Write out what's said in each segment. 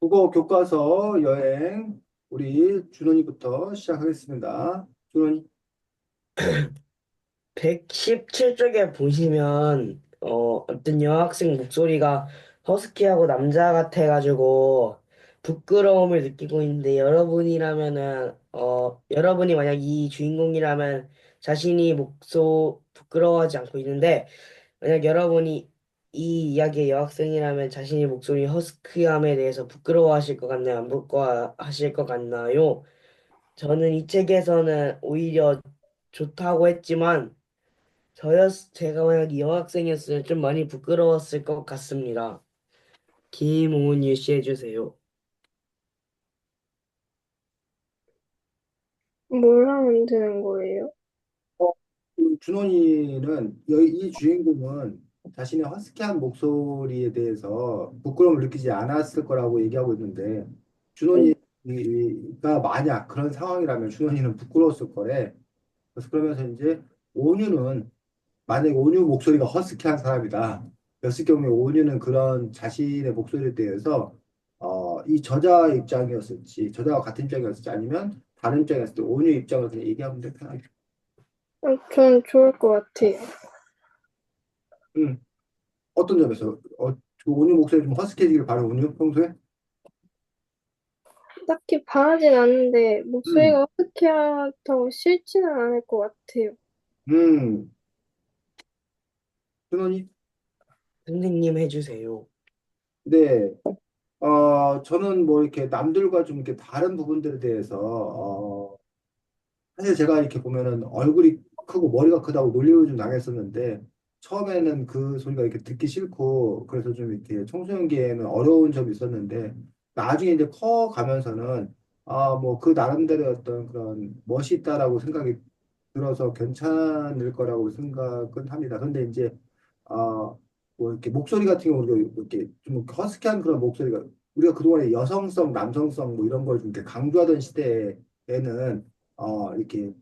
국어 교과서 여행 우리 준원이부터 시작하겠습니다. 준원이. 117쪽에 보시면 어떤 여학생 목소리가 허스키하고 남자 같아가지고 부끄러움을 느끼고 있는데 여러분이 만약 이 주인공이라면 자신이 부끄러워하지 않고 있는데 만약 여러분이 이 이야기의 여학생이라면 자신의 목소리 허스키함에 대해서 부끄러워하실 것 같나요? 안 부끄러워하실 것 같나요? 저는 이 책에서는 오히려 좋다고 했지만 제가 만약 여학생이었으면 좀 많이 부끄러웠을 것 같습니다. 김홍훈 씨 해주세요. 뭘 하면 되는 거예요? 그 준원이는 이 주인공은 자신의 허스키한 목소리에 대해서 부끄러움을 느끼지 않았을 거라고 얘기하고 있는데 준원이가 만약 그런 상황이라면 준원이는 부끄러웠을 거래. 그래서 그러면서 이제 온유는 만약에 온유 목소리가 허스키한 사람이다. 였을 경우에 온유는 그런 자신의 목소리에 대해서 이 저자 입장이었을지, 저자와 같은 입장이었을지 아니면 다른 입장이었을 때 온유 입장을 그냥 얘기하면 돼, 편하게. 전 좋을 것 같아요. 음, 어떤 점에서 그 온유 목소리 좀 허스키해지길 바래, 온유 평소에? 딱히 바라진 않는데 음, 목소리가 어떻게 하다고 싫지는 않을 것 같아요. 음, 준원이? 선생님 해주세요. 네, 저는 뭐 이렇게 남들과 좀 이렇게 다른 부분들에 대해서, 사실 제가 이렇게 보면은 얼굴이 크고 머리가 크다고 놀림을 좀 당했었는데 처음에는 그 소리가 이렇게 듣기 싫고 그래서 좀 이렇게 청소년기에는 어려운 점이 있었는데 나중에 이제 커 가면서는 뭐 그 나름대로 어떤 그런 멋이 있다라고 생각이 들어서 괜찮을 거라고 생각은 합니다. 근데 이제 뭐 이렇게 목소리 같은 경우 우리가 이렇게 좀 허스키한 그런 목소리가 우리가 그동안에 여성성, 남성성 뭐 이런 걸 좀 이렇게 강조하던 시대에는 이렇게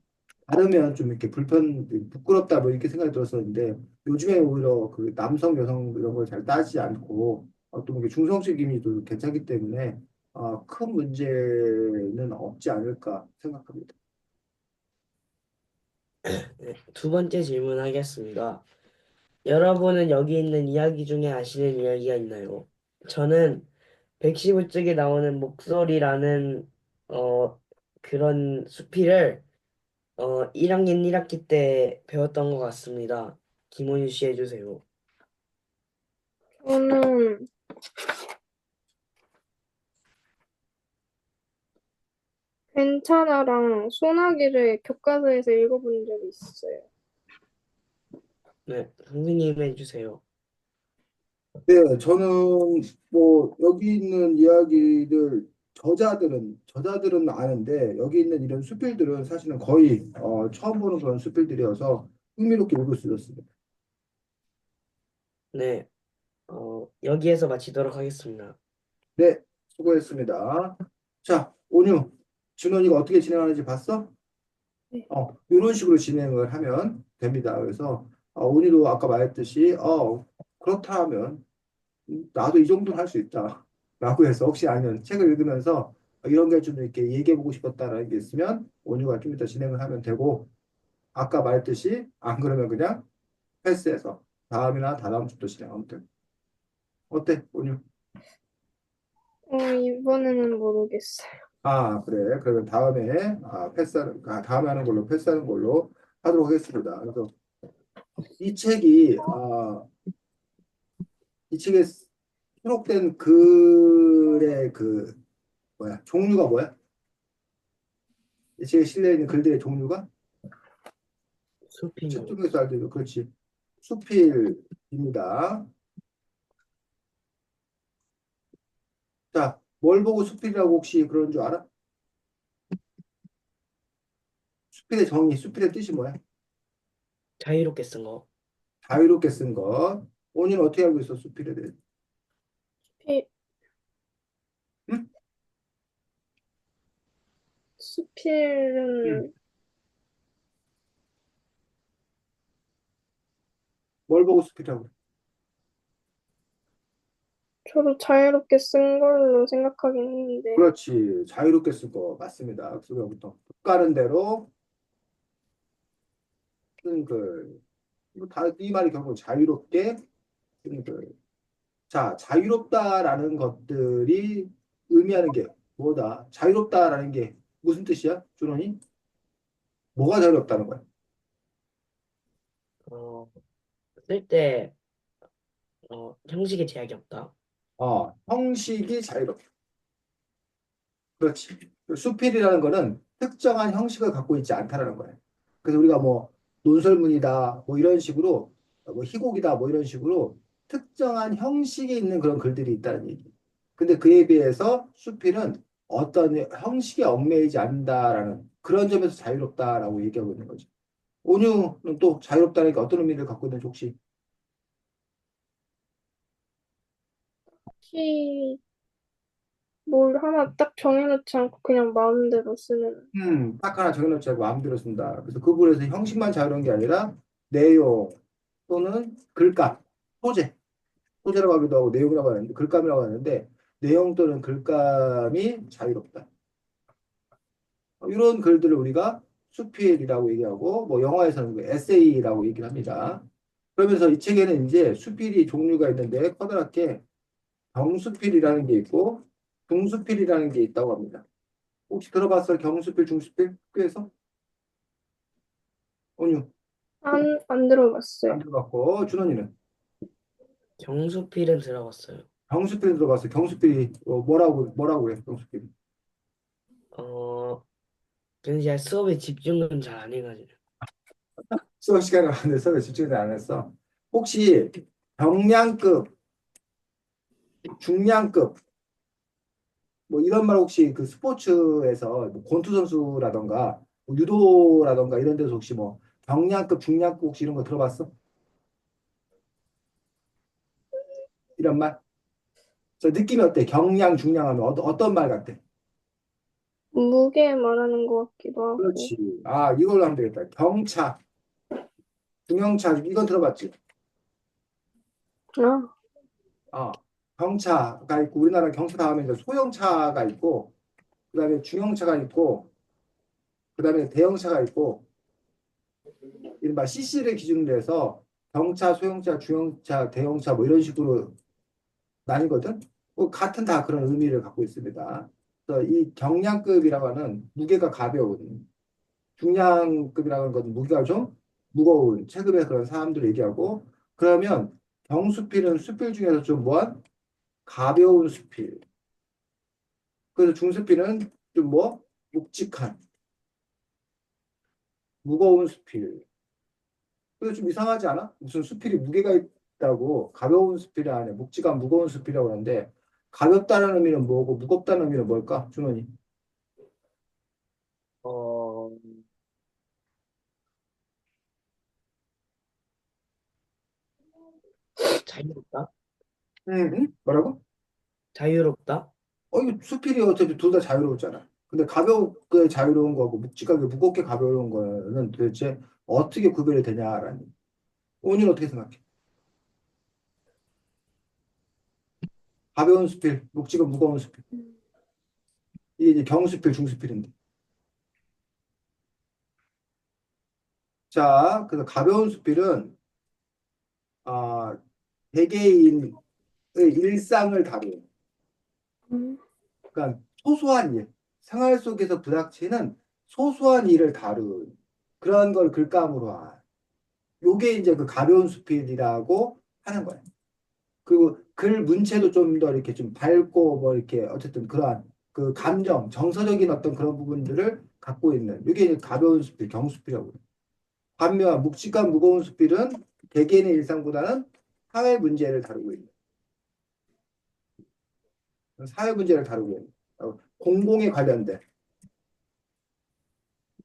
다르면 좀 이렇게 부끄럽다 뭐 이렇게 생각이 들었었는데 요즘에 오히려 그 남성, 여성 이런 걸 잘 따지지 않고 또 이렇게 중성적임이 또 괜찮기 때문에 큰 문제는 없지 않을까 생각합니다. 네, 두 번째 질문하겠습니다. 여러분은 여기 있는 이야기 중에 아시는 이야기가 있나요? 저는 115쪽에 나오는 목소리라는 어, 그런 수필을 1학년 1학기 때 배웠던 것 같습니다. 김원유 씨 해주세요. 저는 괜찮아랑 소나기를 교과서에서 읽어본 적이 있어요. 네, 선생님 해주세요. 네, 저는 뭐 여기 있는 이야기들 저자들은 아는데 여기 있는 이런 수필들은 사실은 거의 처음 보는 그런 수필들이어서 흥미롭게 읽을 수 있었습니다. 네, 여기에서 마치도록 하겠습니다. 네, 수고했습니다. 자, 온유, 준원이가 어떻게 진행하는지 봤어? 네. 이런 식으로 진행을 하면 됩니다. 그래서 온유도 아까 말했듯이 그렇다 하면 나도 이 정도는 할 수 있다. 라고 해서 혹시 아니면 책을 읽으면서 이런 게 좀 이렇게 얘기해보고 싶었다라는 게 있으면 온유가 좀 이따 진행을 하면 되고 아까 말했듯이 안 그러면 그냥 패스해서 다음이나 다다음 주도 진행하면 돼. 어때, 온유? 이번에는 모르겠어요. 그래. 그러면 다음에 하는 걸로 패스하는 걸로 하도록 하겠습니다. 그래서 이 책이, 이 책에 수록된 글의 종류가 뭐야? 이 책에 실려 있는 글들의 종류가? 책 수필요. 중에서 알죠? 그렇지. 수필입니다. 자, 뭘 보고 수필이라고 혹시 그런 줄 알아? 수필의 뜻이 뭐야? 자유롭게 쓴 거. 자유롭게 쓴 것. 본인은 어떻게 알고 있어, 수필에 대해? 수필, 응? 응. 수필은 뭘 보고 수필이라고 그래? 저도 자유롭게 쓴 걸로 생각하긴 했는데, 그렇지. 자유롭게 쓸 거 맞습니다. 그래서 여기부터 가는 대로 쓴 글. 이거 다, 이 말이 결국 자유롭게 쓴 글. 자, 자유롭다라는 것들이 의미하는 게 뭐다? 자유롭다라는 게 무슨 뜻이야? 준원이? 뭐가 자유롭다는 거야? 어, 쓸 때, 형식에 제약이 없다. 형식이 자유롭다. 그렇지. 수필이라는 거는 특정한 형식을 갖고 있지 않다라는 거예요. 그래서 우리가 뭐 논설문이다, 뭐 이런 식으로, 뭐 희곡이다, 뭐 이런 식으로 특정한 형식이 있는 그런 글들이 있다는 얘기. 근데 그에 비해서 수필은 어떤 형식에 얽매이지 않는다라는 그런 점에서 자유롭다라고 얘기하고 있는 거죠. 온유는 또 자유롭다는 게 어떤 의미를 갖고 있는지 혹시 혹시 뭘 하나 딱 정해놓지 않고 그냥 마음대로 쓰는. 딱 하나 정해놓지 않고 마음대로 쓴다. 그래서 그 부분에서 형식만 자유로운 게 아니라 내용 또는 글감, 소재, 소재라고 하기도 하고 내용이라고 하는데 글감이라고 하는데 내용 또는 글감이 자유롭다. 이런 글들을 우리가 수필이라고 얘기하고 뭐 영화에서는 그 에세이라고 얘기를 합니다. 그러면서 이 책에는 이제 수필이 종류가 있는데 커다랗게 경수필이라는 게 있고 중수필이라는 게 있다고 합니다. 혹시 들어봤어요? 경수필, 중수필? 학교에서? 온유. 안 들어봤어요. 안 들어봤고 준원이는 경수필은 들어봤어요. 경수필 들어봤어요. 경수필이 뭐라고 해? 경수필이 어, 근데 제가 수업에 집중은 잘 안 해가지고. 수업 시간에 왔는데 수업에 집중을 안 했어. 혹시 경량급, 중량급 뭐 이런 말 혹시 그 스포츠에서 뭐 권투 선수라던가 뭐 유도라던가 이런 데서 혹시 뭐 경량급, 중량급 혹시 이런 거 들어봤어? 이런 말? 저 느낌이 어때? 경량, 중량 하면 어떤 말 같아? 무게 말하는 것 같기도 하고. 그렇지. 아, 이걸로 하면 되겠다. 경차, 중형차 이건 들어봤지? 아, 어, 경차가 있고 우리나라 경차 다음에 이제 소형차가 있고 그다음에 중형차가 있고 그다음에 대형차가 있고 이른바 CC를 기준으로 해서 경차, 소형차, 중형차, 대형차 뭐 이런 식으로 나뉘거든. 같은 다 그런 의미를 갖고 있습니다. 그래서 이 경량급이라고 하는 무게가 가벼운 중량급이라고 하는 건 무게가 좀 무거운 체급의 그런 사람들을 얘기하고 그러면 경수필은 수필 중에서 좀 뭐한 가벼운 수필. 그래서 중수필은 좀 뭐 묵직한 무거운 수필. 그래서 좀 이상하지 않아? 무슨 수필이 무게가 있다고 가벼운 수필이 아니야. 묵직한 무거운 수필이라고 하는데 가볍다는 의미는 뭐고 무겁다는 의미는 뭘까? 준원이. 어, 자유롭다? 뭐라고? 자유롭다? 이거 수필이 어차피 둘 다 자유로웠잖아. 근데 가볍게 자유로운 거하고 묵직하게 무겁게 가벼운 거는 도대체 어떻게 구별이 되냐라는. 오늘 어떻게 생각해? 가벼운 수필, 묵직한 무거운 수필. 이게 이제 경수필, 중수필인데. 자, 그래서 가벼운 수필은 아, 개개인의 일상을 다루는. 음, 그러니까 소소한 일, 생활 속에서 부닥치는 소소한 일을 다룬 그런 걸 글감으로 한. 요게 이제 그 가벼운 수필이라고 하는 거예요. 그리고 글 문체도 좀 더 이렇게 좀 밝고 뭐 이렇게 어쨌든 그러한 그 감정, 정서적인 어떤 그런 부분들을 갖고 있는 이게 이제 가벼운 수필, 경수필이라고 해요. 반면 묵직한 무거운 수필은 개개인의 일상보다는 사회 문제를 다루고 있는 사회 문제를 다루고 있는 공공에 관련된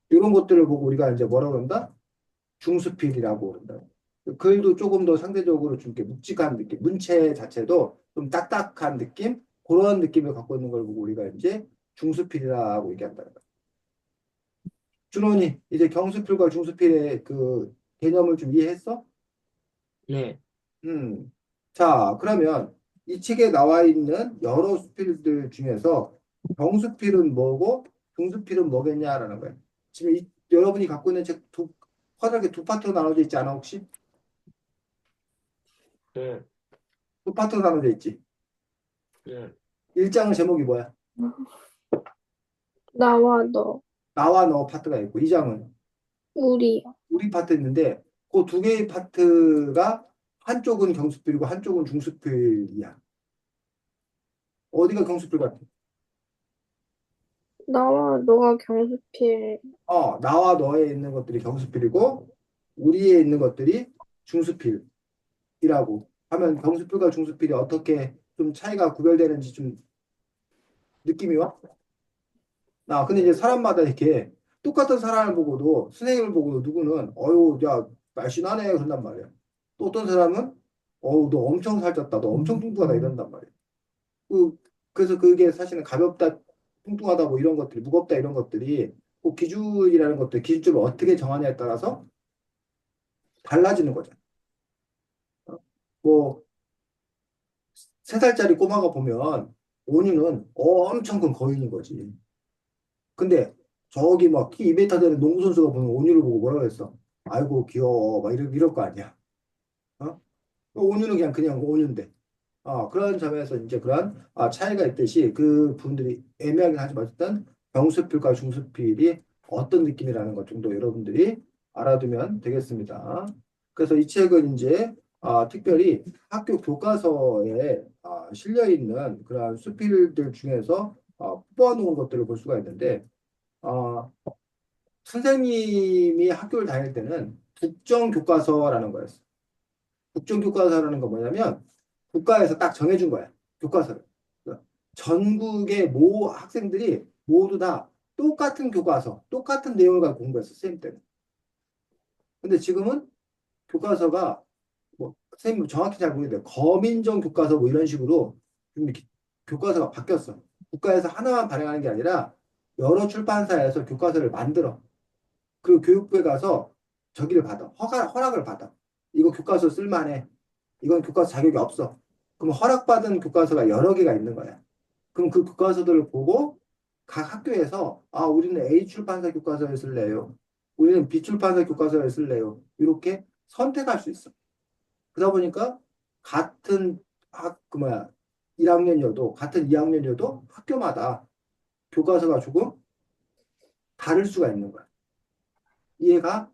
이런 것들을 보고 우리가 이제 뭐라고 그런다? 중수필이라고 그런다. 글도 조금 더 상대적으로 좀 이렇게 묵직한 느낌, 문체 자체도 좀 딱딱한 느낌, 그런 느낌을 갖고 있는 걸 보고 우리가 이제 중수필이라고 얘기한다. 준원이 이제 경수필과 중수필의 그 개념을 좀 이해했어? 네. 자, 그러면 이 책에 나와 있는 여러 수필들 중에서 병수필은 뭐고 중수필은 뭐겠냐라는 거예요. 지금 여러분이 갖고 있는 책 커다랗게 두 파트로 나눠져 있지 않아 혹시? 응, 두 파트로 나눠져 있지. 응, 1장의 제목이 뭐야? 나와 너, 나와 너 파트가 있고 2장은 우리. 우리 파트 있는데 그 두 개의 파트가 한쪽은 경수필이고 한쪽은 중수필이야. 어디가 경수필 같아? 나와 너가 경수필. 나와 너에 있는 것들이 경수필이고 우리에 있는 것들이 중수필이라고 하면 경수필과 중수필이 어떻게 좀 차이가 구별되는지 좀 느낌이 와? 근데 이제 사람마다 이렇게 똑같은 사람을 보고도 선생님을 보고도 누구는 어유 야 날씬하네 그런단 말이야. 또 어떤 사람은 어우 너 엄청 살쪘다 너 엄청 뚱뚱하다 이런단 말이야. 그, 그래서 그게 사실은 가볍다 뚱뚱하다 뭐 이런 것들이 무겁다 이런 것들이 그 기준이라는 것들 기준점을 어떻게 정하냐에 따라서 달라지는 거죠. 뭐 3살짜리 꼬마가 보면 온유는 엄청 큰 거인인 거지. 근데 저기 막 키 2m 되는 농구 선수가 보면 온유를 보고 뭐라 그랬어? 아이고 귀여워 막 이럴 거 아니야. 어? 온유는 그냥 온유인데. 그런 점에서 이제 그런 차이가 있듯이 그 분들이 애매하긴 하지만 어쨌든 병수필과 중수필이 어떤 느낌이라는 것 정도 여러분들이 알아두면 되겠습니다. 그래서 이 책은 이제 특별히 학교 교과서에 실려 있는 그러한 수필들 중에서 뽑아놓은 것들을 볼 수가 있는데 어, 선생님이 학교를 다닐 때는 국정교과서라는 거였어요. 국정교과서라는 건 뭐냐면 국가에서 딱 정해준 거야. 교과서를. 그러니까 전국의 모 학생들이 모두 다 똑같은 교과서, 똑같은 내용을 갖고 공부했어, 선생님 때는. 근데 지금은 교과서가 뭐 선생님 정확히 잘 모르겠는데 거민정 교과서 뭐 이런 식으로 좀 이렇게 교과서가 바뀌었어. 국가에서 하나만 발행하는 게 아니라 여러 출판사에서 교과서를 만들어. 그리고 교육부에 가서 저기를 받아. 허락을 받아. 이거 교과서 쓸만해. 이건 교과서 자격이 없어. 그럼 허락받은 교과서가 여러 개가 있는 거야. 그럼 그 교과서들을 보고 각 학교에서 우리는 A 출판사 교과서를 쓸래요. 우리는 B 출판사 교과서를 쓸래요. 이렇게 선택할 수 있어. 그러다 보니까 같은 그 뭐야 1학년이어도 같은 2학년이어도 학교마다 교과서가 조금 다를 수가 있는 거야. 이해가?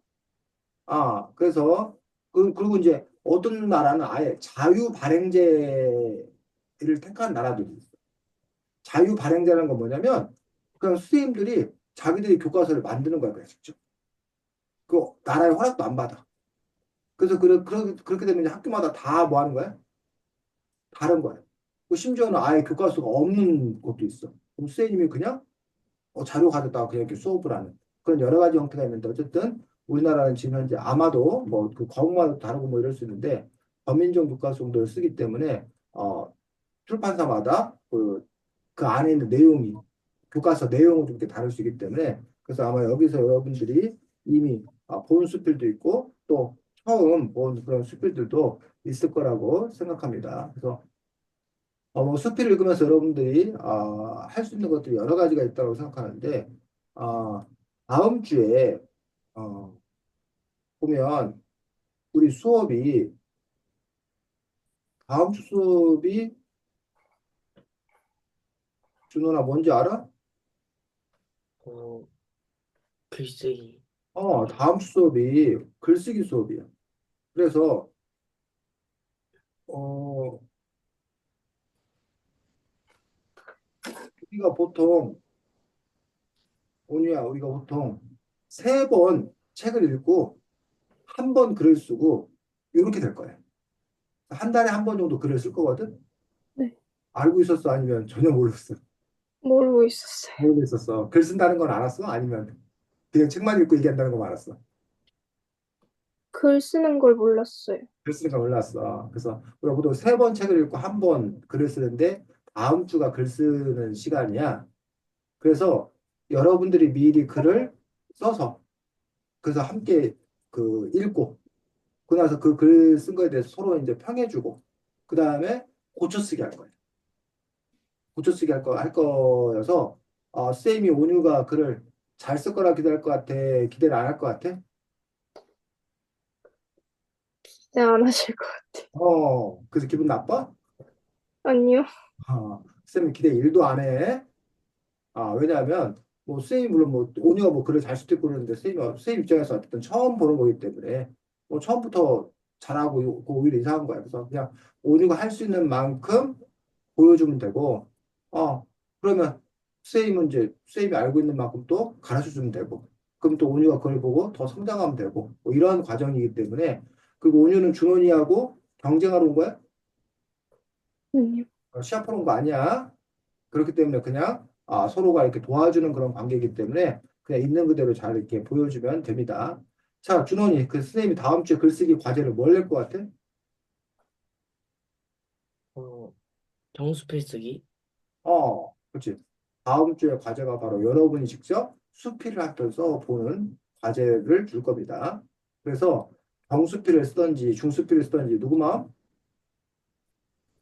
그래서 그리고 이제 어떤 나라는 아예 자유 발행제를 택한 나라들이 있어. 자유 발행제라는 건 뭐냐면 그냥 선생님들이 자기들이 교과서를 만드는 거야, 그냥 직접. 그 나라의 허락도 안 받아. 그래서 그렇게 되면 이제 학교마다 다 뭐 하는 거야? 다른 거야. 심지어는 아예 교과서가 없는 것도 있어. 그럼 선생님이 그냥 자료 가져다가 그냥 이렇게 수업을 하는 그런 여러 가지 형태가 있는데 어쨌든 우리나라는 지금 현재 아마도 뭐 그 과목마다 다르고 뭐 이럴 수 있는데 범인정 교과서 정도를 쓰기 때문에 출판사마다 그 안에 있는 내용이 교과서 내용은 좀 이렇게 다를 수 있기 때문에 그래서 아마 여기서 여러분들이 이미 본 수필도 있고 또 처음 본 그런 수필들도 있을 거라고 생각합니다. 그래서 뭐 수필을 읽으면서 여러분들이 할 수 있는 것들이 여러 가지가 있다고 생각하는데 아, 다음 주에 어, 보면 우리 수업이 다음 주 수업이 준호나 뭔지 알아? 어, 글쓰기. 다음 주 수업이 글쓰기 수업이야. 그래서 어, 우리가 보통 우리가 보통 3번 책을 읽고 한 번 글을 쓰고 이렇게 될 거예요. 한 달에 한 번 정도 글을 쓸 거거든. 네, 알고 있었어? 아니면 전혀 몰랐어? 모르고 있었어요. 모르고 있었어. 글 쓴다는 건 알았어? 아니면 그냥 책만 읽고 얘기한다는 건 알았어? 글 쓰는 걸 몰랐어요. 글 쓰는 건 몰랐어. 그래서 우리가 보통 3번 책을 읽고 한 번 글을 쓰는데 다음 주가 글 쓰는 시간이야. 그래서 여러분들이 미리 글을 써서 그래서 함께 읽고 그러고 나서 그 글 쓴 거에 대해서 서로 이제 평해주고 그 다음에 고쳐쓰기 할 거예요. 고쳐쓰기 할 거여서 쌤이 온유가 글을 잘 쓸 거라 기대할 것 같아? 기대를 안 할 것 같아? 기대 안 하실 것 같아. 그래서 기분 나빠? 아니요. 쌤이 기대 1도 안 해. 왜냐하면 뭐 쌤이 물론 뭐 온유가 뭐 글을 잘 수도 있고 그러는데 쌤 입장에서 어쨌든 처음 보는 거기 때문에 뭐 처음부터 잘하고 오히려 이상한 거야. 그래서 그냥 온유가 할 수 있는 만큼 보여주면 되고, 그러면 쌤은 이제 쌤이 알고 있는 만큼 또 가르쳐 주면 되고, 그럼 또 온유가 그걸 보고 더 성장하면 되고, 뭐 이런 과정이기 때문에, 그리고 온유는 준원이하고 경쟁하러 온 거야? 아니요. 시합하러 온 거 아니야? 그렇기 때문에 그냥 서로가 이렇게 도와주는 그런 관계이기 때문에 그냥 있는 그대로 잘 이렇게 보여주면 됩니다. 자, 준원이 그 선생님이 다음 주에 글쓰기 과제를 뭘 낼 것 같아? 어, 정수 필수기. 그렇지. 다음 주에 과제가 바로 여러분이 직접 수필을 한편 써보는 과제를 줄 겁니다. 그래서 정수필을 쓰던지 중수필을 쓰던지 누구 마음?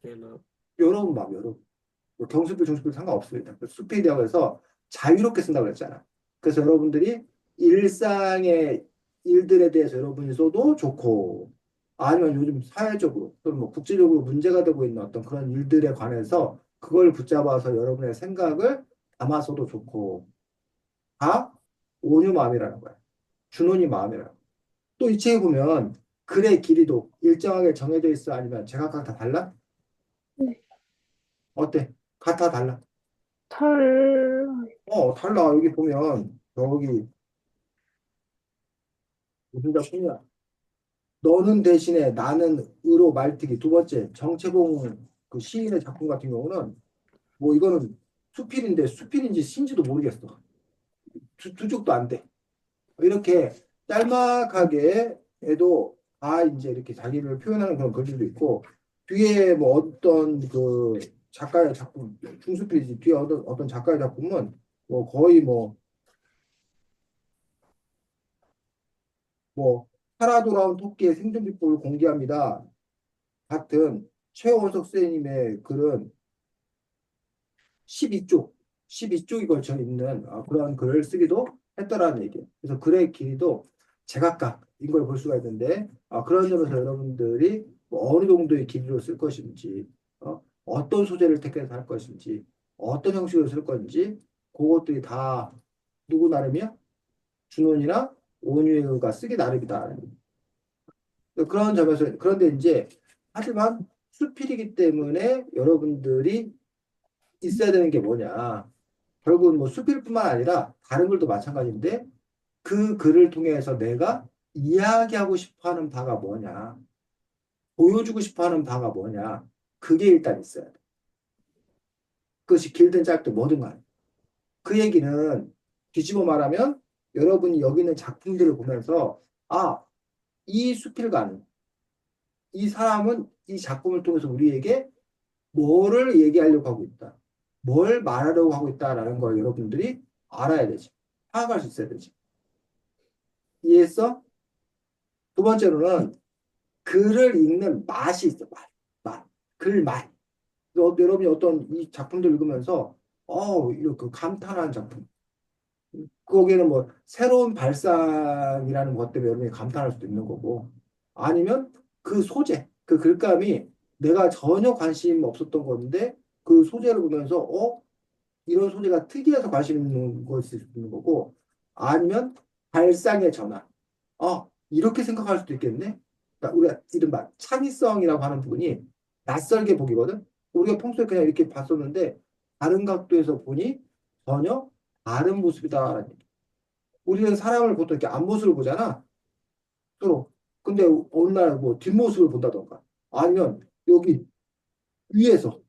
네, 뭐, 여러분 마음, 여러분. 뭐 경수필, 중수필 상관없습니다. 수필이라고 해서 자유롭게 쓴다고 그랬잖아. 그래서 여러분들이 일상의 일들에 대해서 여러분이 써도 좋고, 아니면 요즘 사회적으로 또는 뭐 국제적으로 문제가 되고 있는 어떤 그런 일들에 관해서 그걸 붙잡아서 여러분의 생각을 담아서도 좋고, 다 온유 마음이라는 거야. 준혼이 마음이라는 거야. 또 이 책에 보면 글의 길이도 일정하게 정해져 있어? 아니면 제각각 다 달라? 네. 어때? 같아, 달라? 달라요. 달라. 여기 보면, 여기, 무슨 작품이야? 너는 대신에 나는 의로 말티기. 두 번째, 정채봉 그 시인의 작품 같은 경우는, 뭐 이거는 수필인데 수필인지 시인지도 모르겠어. 두 쪽도 안 돼. 이렇게 짤막하게 해도 다 이제 이렇게 자기를 표현하는 그런 글들도 있고, 뒤에 뭐 어떤 그 작가의 작품, 중수필이지, 뒤에 어떤 작가의 작품은 뭐 거의 뭐 살아 돌아온 토끼의 생존 비법을 공개합니다. 같은 최원석 선생님의 글은 12쪽, 12쪽이 걸쳐 있는 그런 글을 쓰기도 했다라는 얘기예요. 그래서 글의 길이도 제각각인 걸 볼 수가 있는데 그런 점에서 여러분들이 뭐 어느 정도의 길이로 쓸 것인지, 어떤 소재를 택해서 할 것인지, 어떤 형식으로 쓸 건지, 그것들이 다 누구 나름이야? 준원이나 온유가 쓰기 나름이다. 그런 점에서 그런데 이제 하지만 수필이기 때문에 여러분들이 있어야 되는 게 뭐냐? 결국은 뭐 수필뿐만 아니라 다른 글도 마찬가지인데 그 글을 통해서 내가 이야기하고 싶어하는 바가 뭐냐? 보여주고 싶어하는 바가 뭐냐? 그게 일단 있어야 돼. 그것이 길든 짧든 뭐든 간에. 그 얘기는 뒤집어 말하면 여러분이 여기 있는 작품들을 보면서 이 수필가는 이 사람은 이 작품을 통해서 우리에게 뭐를 얘기하려고 하고 있다. 뭘 말하려고 하고 있다라는 걸 여러분들이 알아야 되지. 파악할 수 있어야 되지. 이해했어? 두 번째로는 글을 읽는 맛이 있어. 맛. 글 맛. 여러분이 어떤 이 작품들 읽으면서 이렇게 감탄하는 작품. 거기에는 뭐 새로운 발상이라는 것 때문에 여러분이 감탄할 수도 있는 거고 아니면 그 소재, 그 글감이 내가 전혀 관심 없었던 건데 그 소재를 보면서 이런 소재가 특이해서 관심 있는 것일 수도 있는 거고 아니면 발상의 전환. 이렇게 생각할 수도 있겠네. 그러니까 우리가 이른바 창의성이라고 하는 부분이 낯설게 보기거든. 우리가 평소에 그냥 이렇게 봤었는데 다른 각도에서 보니 전혀 다른 모습이다. 우리는 사람을 보통 이렇게 앞모습을 보잖아. 서로. 근데 어느 날 뭐 뒷모습을 본다던가. 아니면 여기 위에서,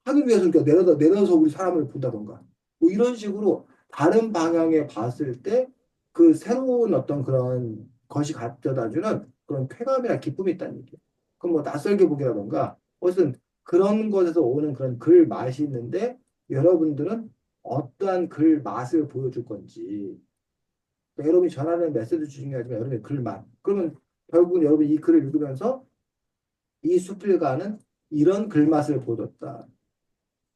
하늘 위에서 이렇게 내려서 우리 사람을 본다던가. 뭐 이런 식으로 다른 방향에 봤을 때 그 새로운 어떤 그런 것이 가져다 주는 그런 쾌감이나 기쁨이 있다는 얘기예요. 그럼 뭐 낯설게 보기라던가. 어쨌든 그런 것에서 오는 그런 글 맛이 있는데 여러분들은 어떠한 글 맛을 보여줄 건지 그러니까 여러분이 전하는 메시지 중요하지만 여러분의 글만. 그러면 결국은 여러분이 이 글을 읽으면서 이 수필가는 이런 글맛을 보였다.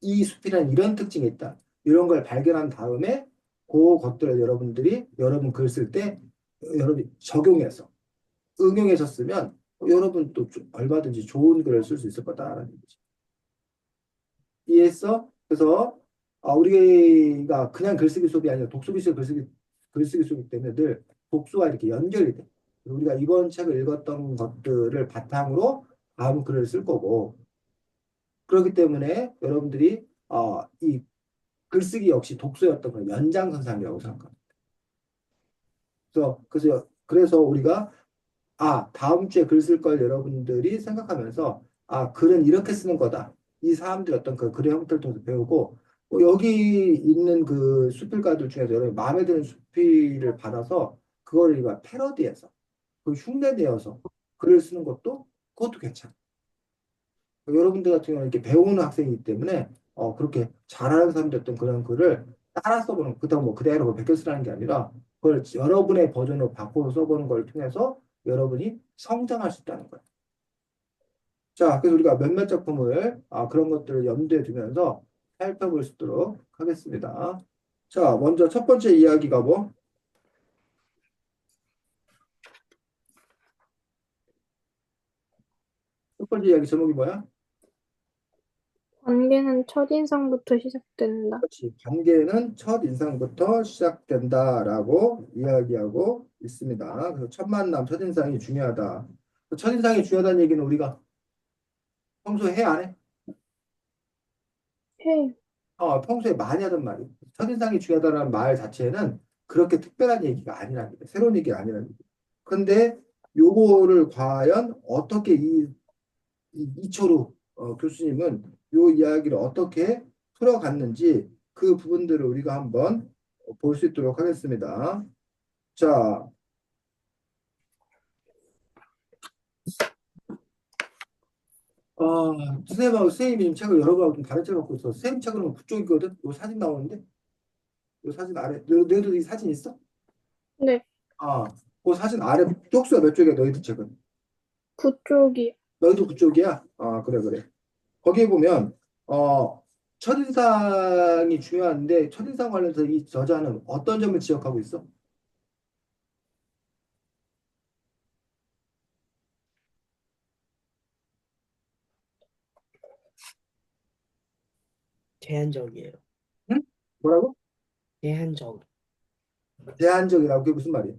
이 숲이란 이런 특징이 있다. 이런 걸 발견한 다음에 그것들을 여러분들이 여러분 글 쓸 때 여러분이 적용해서 응용해서 쓰면 여러분 또 얼마든지 좋은 글을 쓸 수 있을 거다라는 거지. 이해했어? 그래서 우리가 그냥 글쓰기 수업이 아니라 독서 비슷 글쓰기 수업이기 때문에 늘 독서와 이렇게 연결이 돼. 우리가 이번 책을 읽었던 것들을 바탕으로 다음 글을 쓸 거고 그렇기 때문에 여러분들이 이 글쓰기 역시 독서였던 건 연장선상이라고 생각합니다. 그래서 우리가 다음 주에 글 쓸 걸 여러분들이 생각하면서 글은 이렇게 쓰는 거다. 이 사람들이 어떤 그 글의 형태를 통해서 배우고 여기 있는 그 수필가들 중에서 여러분 마음에 드는 수필을 받아서 그거를 우리가 패러디해서 그 흉내내어서 글을 쓰는 그것도 괜찮아. 여러분들 같은 경우는 이렇게 배우는 학생이기 때문에 그렇게 잘하는 사람들 어떤 그런 글을 따라 써보는 그다음 뭐 그대로 뭐 베껴 쓰라는 게 아니라 그걸 여러분의 버전으로 바꿔서 써보는 걸 통해서 여러분이 성장할 수 있다는 거예요. 자, 그래서 우리가 몇몇 작품을 그런 것들을 염두에 두면서 살펴볼 수 있도록 하겠습니다. 자, 먼저 첫 번째 이야기가 뭐? 첫 번째 이야기 제목이 뭐야? 관계는 첫인상부터 시작된다. 그렇지. 관계는 첫 인상부터 시작된다라고 이야기하고 있습니다. 그래서 첫 만남, 첫 인상이 중요하다. 첫 인상이 중요하다는 얘기는 우리가 평소에 해, 안 해? 해. 평소에 많이 하던 말이에요. 첫 인상이 중요하다는 말 자체는 그렇게 특별한 얘기가 아니라는 거예요. 새로운 얘기가 아니라는 거예요. 근데 요거를 과연 어떻게 이초로 교수님은 요 이야기를 어떻게 풀어갔는지 그 부분들을 우리가 한번 볼 수 있도록 하겠습니다. 자, 선생님이 지금 책을 여러 권 다른 책을 갖고 있어. 선생님 책은 그쪽이거든. 요 사진 나오는데, 요 사진 아래, 너희들 이 사진 있어? 네, 아, 그 사진 아래 쪽수가 몇 쪽이야, 너희들 책은? 그쪽이. 너희도 그쪽이야? 그래, 그래. 거기에 보면, 첫인상이 중요한데, 첫인상 관련해서 이 저자는 어떤 점을 지적하고 있어? 제한적이에요. 응? 뭐라고? 제한적. 제한적이라고 그게 무슨 말이야?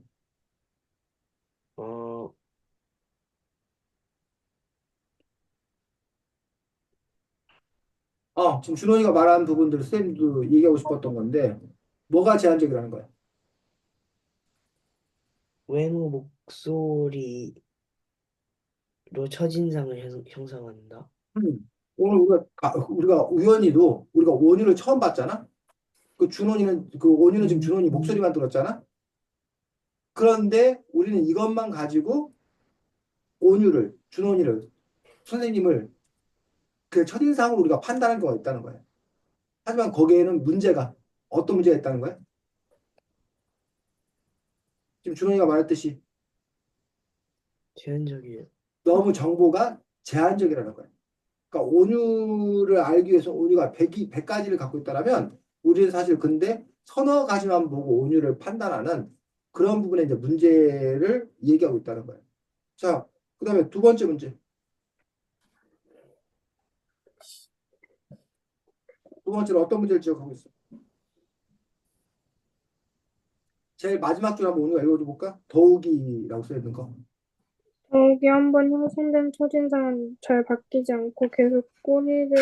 어, 지금 준호이가 말한 부분들을 쌤도 얘기하고 싶었던 건데, 뭐가 제한적이라는 거야? 외모, 목소리로 첫인상을 형성한다. 오늘 우리가 우연히도 우리가 원유를 처음 봤잖아? 그 원유는 지금 준원이 목소리만 들었잖아? 그런데 우리는 이것만 가지고 준원이를, 선생님을 그 첫인상으로 우리가 판단할 경우가 있다는 거야. 하지만 거기에는 어떤 문제가 있다는 거야? 지금 준원이가 말했듯이 제한적이에요. 너무 정보가 제한적이라는 거야. 그러니까 온유를 알기 위해서 온유가 100가지를 갖고 있다면 우리는 사실 근데 서너 가지만 보고 온유를 판단하는 그런 부분에 이제 문제를 얘기하고 있다는 거예요. 자, 그다음에 두 번째 문제. 두 번째로 어떤 문제를 지적하고 있어? 제일 마지막 줄 한번 온유가 읽어줘 볼까? 더욱이라고 써 있는 거. 여기 한번 형성된 첫인상은 잘 바뀌지 않고 계속 꼬리를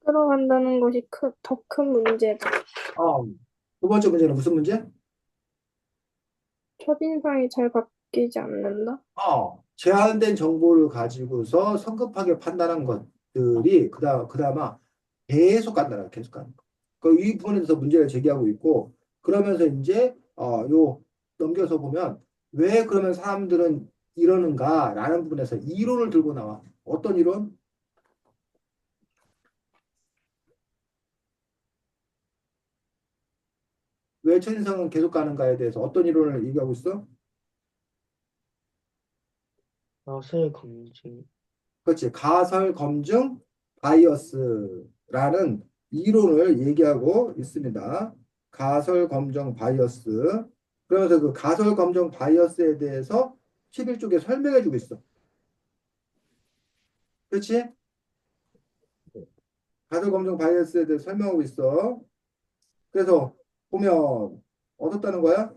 끌어간다는 것이 더 큰 문제다. 어. 두 번째 문제는 무슨 문제? 첫인상이 잘 바뀌지 않는다? 제한된 정보를 가지고서 성급하게 판단한 것들이 그나마 계속 간다, 계속 간다. 이 부분에 대해서 문제를 제기하고 있고, 그러면서 이제, 넘겨서 보면, 왜 그러면 사람들은 이러는가라는 부분에서 이론을 들고 나와. 어떤 이론? 왜 첫인상은 계속 가는가에 대해서 어떤 이론을 얘기하고 있어? 술 검증. 그렇지. 가설 검증 바이어스라는 이론을 얘기하고 있습니다. 가설 검증 바이어스. 그러면서 그 가설 검증 바이어스에 대해서 11쪽에 설명해 주고 있어. 그렇지? 가설 검증 바이어스에 대해서 설명하고 있어. 그래서 보면 어떻다는 거야?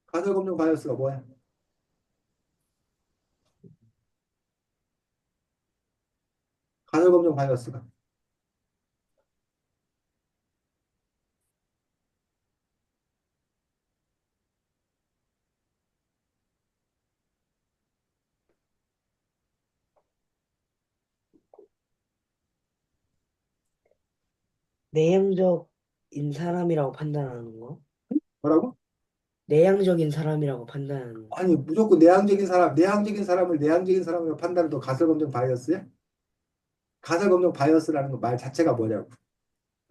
가설 검증 바이어스가 뭐야? 가설 검증 바이어스가. 내향적인 사람이라고 판단하는 거? 뭐라고? 내향적인 사람이라고 판단하는 거. 아니, 무조건 내향적인 사람, 내향적인 사람을 내향적인 사람으로 판단해도 가설 검증 바이어스야? 가설 검증 바이어스라는 거 말 자체가 뭐냐고.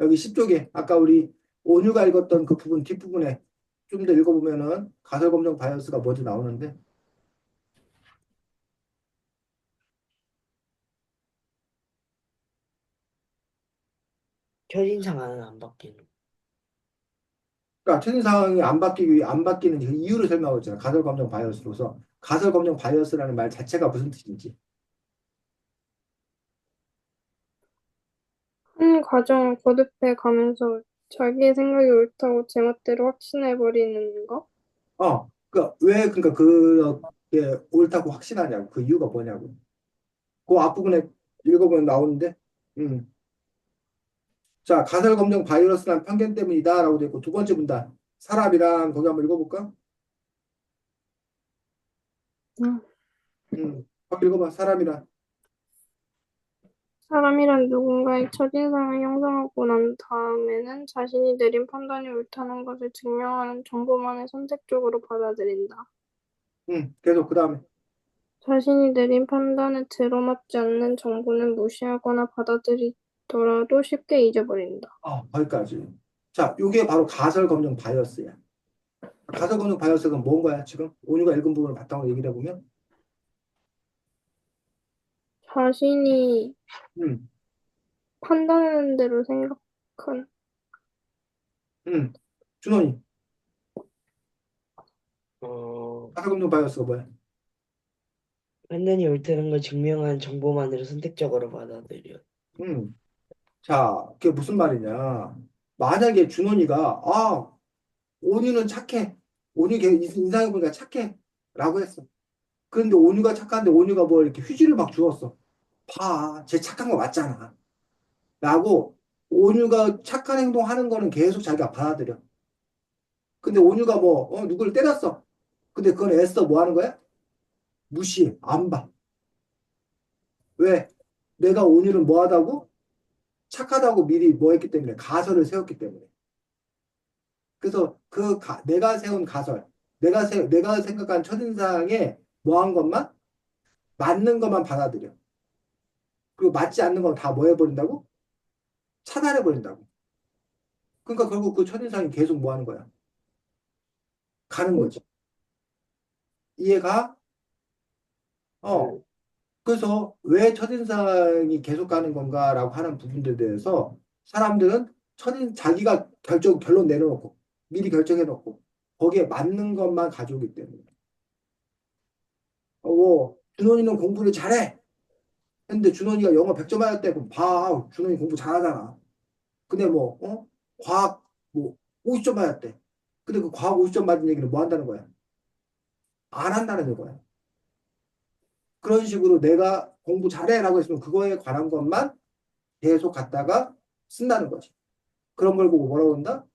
여기 10쪽에 아까 우리 온유가 읽었던 그 부분 뒷부분에 좀 더 읽어보면은 가설 검증 바이어스가 먼저 나오는데 첫인상은 안 바뀌는. 그러니까 첫인상이 안 바뀌는 그 이유를 설명하고 있잖아. 가설 검증 바이어스로서 가설 검증 바이어스라는 말 자체가 무슨 뜻인지. 한 과정을 거듭해 가면서 자기의 생각이 옳다고 제멋대로 확신해버리는 거? 그러니까 그렇게 옳다고 확신하냐고. 그 이유가 뭐냐고. 그 앞부분에 읽어보면 나오는데, 음. 자, 가설 검증 바이러스란 편견 때문이다라고 되어 있고 두 번째 문단 사람이란 거기 한번 읽어볼까? 음. 거기 읽어봐. 사람이란. 사람이란 누군가의 첫인상을 형성하고 난 다음에는 자신이 내린 판단이 옳다는 것을 증명하는 정보만을 선택적으로 받아들인다. 계속 그 다음에. 자신이 내린 판단에 들어맞지 않는 정보는 무시하거나 받아들이더라도 쉽게 잊어버린다. 거기까지. 자, 요게 바로 가설 검증 바이어스야. 가설 검증 바이어스가 뭔가야, 지금? 온유가 읽은 부분을 바탕으로 얘기를 해보면? 자신이 음, 판단하는 대로 생각한, 음. 준원이, 어, 가설 검증 바이어스가 뭐야? 판단이 옳다는 걸 증명한 정보만으로 선택적으로 받아들여. 음. 자, 그게 무슨 말이냐. 만약에 준원이가, 온유는 착해. 온유 걔 인상해 보니까 착해. 라고 했어. 그런데 온유가 착한데 온유가 뭐 이렇게 휴지를 막 주었어. 봐, 쟤 착한 거 맞잖아. 라고 온유가 착한 행동 하는 거는 계속 자기가 받아들여. 근데 온유가 누구를 때렸어. 근데 그건 애써 뭐 하는 거야? 무시해. 안 봐. 왜? 내가 온유를 뭐 하다고? 착하다고 미리 뭐 했기 때문에 가설을 세웠기 때문에. 그래서 내가 세운 가설, 내가 생각한 첫인상에 뭐 한 것만 맞는 것만 받아들여. 그리고 맞지 않는 건 다 뭐 해버린다고? 차단해버린다고. 그러니까 결국 그 첫인상이 계속 뭐 하는 거야? 가는 거지. 이해가? 어. 음, 그래서 왜 첫인상이 계속 가는 건가라고 하는 부분들에 대해서 사람들은 자기가 결론 내려놓고 미리 결정해놓고 거기에 맞는 것만 가져오기 때문에. 준원이는 공부를 잘해. 근데 준원이가 영어 100점 맞았대. 그럼 봐. 준원이 공부 잘하잖아. 근데 과학 50점 맞았대. 근데 그 과학 50점 맞은 얘기는 뭐 한다는 거야? 안 한다는 거야. 그런 식으로 내가 공부 잘해라고 했으면 그거에 관한 것만 계속 갖다가 쓴다는 거지. 그런 걸 보고 뭐라고 한다?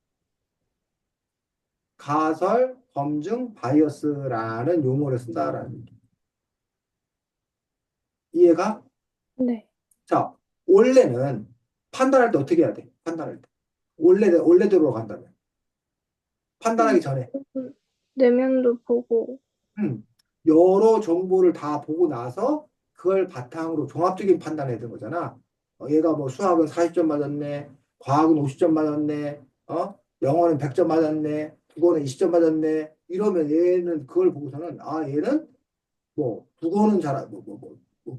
가설, 검증, 바이어스라는 용어를 쓴다라는 얘기. 이해가? 네. 자, 원래는 판단할 때 어떻게 해야 돼? 판단할 때. 원래대로 간다면. 판단하기 전에. 내면도 보고, 음, 여러 정보를 다 보고 나서 그걸 바탕으로 종합적인 판단을 해야 되는 거잖아. 얘가 뭐 수학은 40점 맞았네, 과학은 50점 맞았네, 영어는 100점 맞았네, 국어는 20점 맞았네, 이러면 얘는 그걸 보고서는 아 얘는 뭐 국어는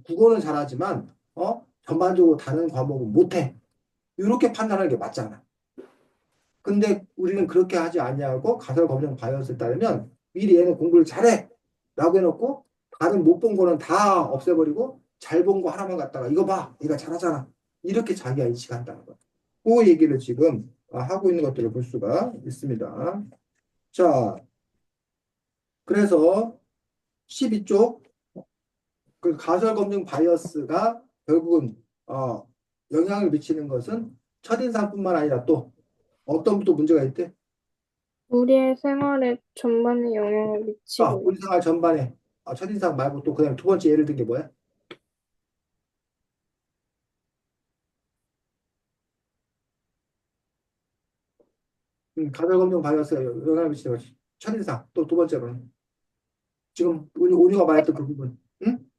국어는 잘하지만 전반적으로 다른 과목은 못해. 이렇게 판단하는 게 맞잖아. 근데 우리는 그렇게 하지 아니하고 가설 검정 바이어스에 따르면 미리 얘는 공부를 잘해 라고 해놓고 다른 못 본 거는 다 없애버리고 잘 본 거 하나만 갖다가 이거 봐 얘가 잘하잖아 이렇게 자기가 인식한다는 거야. 그 얘기를 지금 하고 있는 것들을 볼 수가 있습니다. 자, 그래서 12쪽 그 가설 검증 바이어스가 결국은 영향을 미치는 것은 첫인상뿐만 아니라 또 어떤 또 문제가 있대? 우리의 생활에 전반에 영향을 미치고 우리 생활 전반에 첫인상 말고 또 그다음에 두 번째 예를 든 게 뭐야? 가설 검증 바이어스가 영향을 미치는 것이 첫인상 또 두 번째로는 지금 우리 오류가 말했던 그 부분. 응?